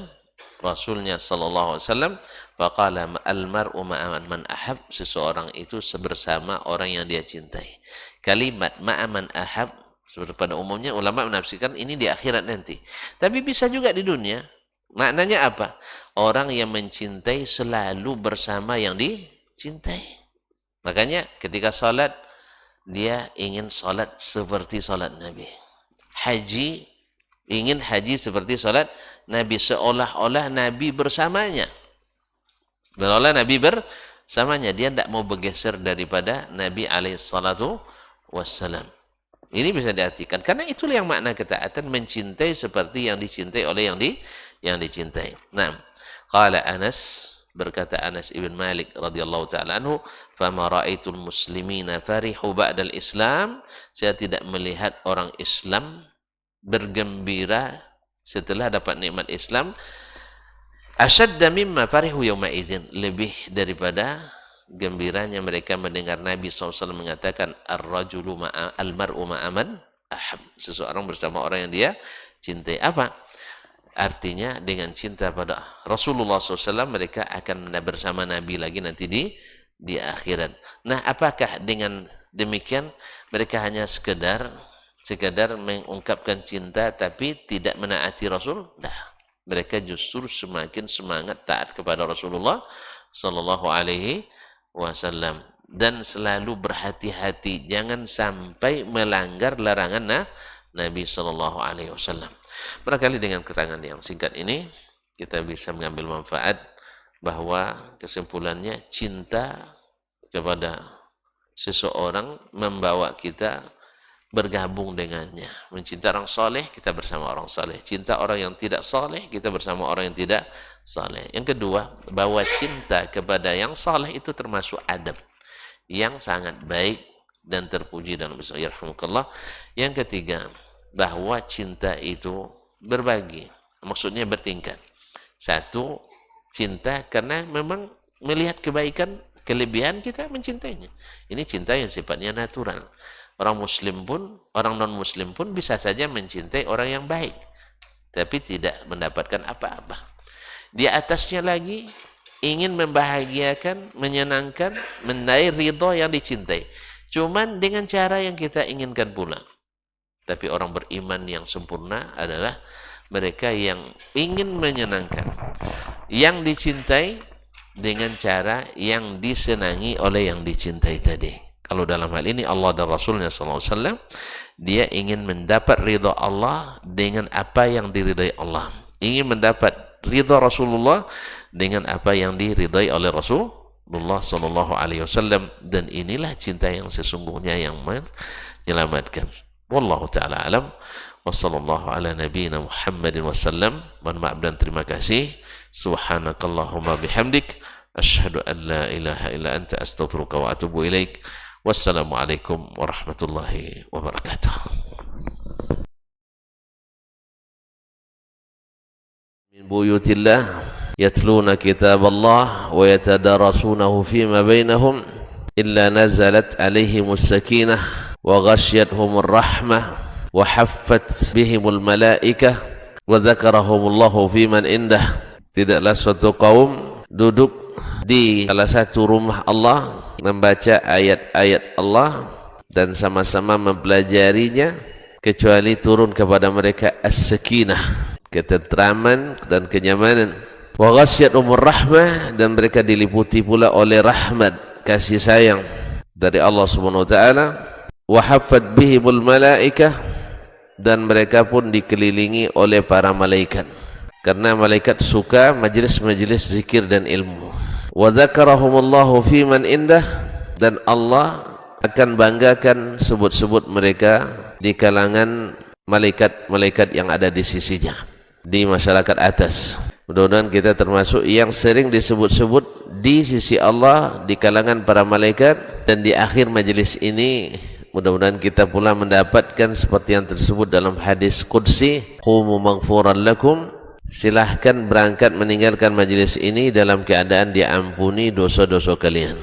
Rasulnya sallallahu alaihi wasallam. Faqala al-mar'u ma'aman man ahab. Seseorang itu bersama orang yang dia cintai. Kalimat ma'aman ahab, seperti pada umumnya ulama menafsirkan ini di akhirat nanti. Tapi bisa juga di dunia. Maknanya apa? Orang yang mencintai selalu bersama yang dicintai. Makanya ketika salat, dia ingin salat seperti salat Nabi. Haji, ingin haji seperti salat Nabi, seolah-olah Nabi bersamanya. Berolah Nabi bersamanya. Dia tidak mau bergeser daripada Nabi alaihissalatu wassalam. Ini bisa diartikan. Karena itulah yang makna ketaatan, mencintai seperti yang dicintai oleh yang dicintai. Nah, qala Anas, berkata Anas ibn Malik radhiyallahu ta'ala anhu, fama ra'aitul muslimina farihu ba'dal Islam. Saya tidak melihat orang Islam bergembira setelah dapat nikmat Islam, asyadda mimma farihu yawma idzin, lebih daripada gembiranya mereka mendengar Nabi SAW mengatakan ar-rajulu al-mar'u ma'aman ahab, seseorang bersama orang yang dia cintai. Apa artinya? Dengan cinta pada Rasulullah SAW mereka akan bersama Nabi lagi nanti di akhirat. Nah, apakah dengan demikian mereka hanya sekedar mengungkapkan cinta tapi tidak menaati Rasul? Nah, mereka justru semakin semangat taat kepada Rasulullah sallallahu alaihi wasallam dan selalu berhati-hati jangan sampai melanggar larangan Nabi sallallahu alaihi wasallam. Barangkali dengan keterangan yang singkat ini kita bisa mengambil manfaat bahwa kesimpulannya cinta kepada seseorang membawa kita bergabung dengannya. Mencinta orang soleh, kita bersama orang soleh. Cinta orang yang tidak soleh, kita bersama orang yang tidak soleh. Yang kedua, bahwa cinta kepada yang soleh itu termasuk adab yang sangat baik dan terpuji dalam Islam. Yarhamukallah. Yang ketiga, bahwa cinta itu berbagi. Maksudnya bertingkat. Satu, cinta karena memang melihat kebaikan, kelebihan, kita mencintainya. Ini cinta yang sifatnya natural. Orang muslim pun, orang non-muslim pun bisa saja mencintai orang yang baik, tapi tidak mendapatkan apa-apa. Di atasnya lagi, ingin membahagiakan, menyenangkan, menaik ridho yang dicintai. Cuman dengan cara yang kita inginkan pula. Tapi orang beriman yang sempurna adalah mereka yang ingin menyenangkan, yang dicintai dengan cara yang disenangi oleh yang dicintai tadi. Kalau dalam hal ini Allah dan Rasulnya SAW, dia ingin mendapat ridha Allah dengan apa yang diridai Allah. Ingin mendapat ridha Rasulullah dengan apa yang diridai oleh Rasulullah SAW. Dan inilah cinta yang sesungguhnya yang menyelamatkan. Wallahu ta'ala alam. Wassallallahu ala nabiyyina Muhammadin wasallam. Mohon maaf dan terima kasih. Subhanakallahumma bihamdik. Asyhadu an la ilaha illa anta astaghfiruka wa atubu ilaik. Wassalamualaikum warahmatullahi wabarakatuh. Min buyutillah yatluna kitaballah wa yatadarasunahu fima bainahum illa nazalat alaihimus sakinah wa ghasyiyatuhumur rahmah wa haffat bihimul malaikah wa dzakarahumullahu fi man indah. Tidaklah suatu kaum duduk di salah satu rumah Allah membaca ayat-ayat Allah dan sama-sama mempelajarinya, kecuali turun kepada mereka as-sakinah, ketentraman dan kenyamanan. Wa ghasyiyatuhumur rahmah, dan mereka diliputi pula oleh rahmat, kasih sayang dari Allah Subhanahu wa taala. Wa haffat bihimul malaikah, dan mereka pun dikelilingi oleh para malaikat, karena malaikat suka majlis-majlis zikir dan ilmu. Wa dzakarahumullahu fi man indah, dan Allah akan banggakan sebut-sebut mereka di kalangan malaikat-malaikat yang ada di sisinya, di masyarakat atas. Mudah-mudahan kita termasuk yang sering disebut-sebut di sisi Allah di kalangan para malaikat, dan di akhir majlis ini mudah-mudahan kita pula mendapatkan seperti yang tersebut dalam hadis qudsi, qumu maghfuran lakum, silahkan berangkat meninggalkan majlis ini dalam keadaan diampuni dosa-dosa kalian.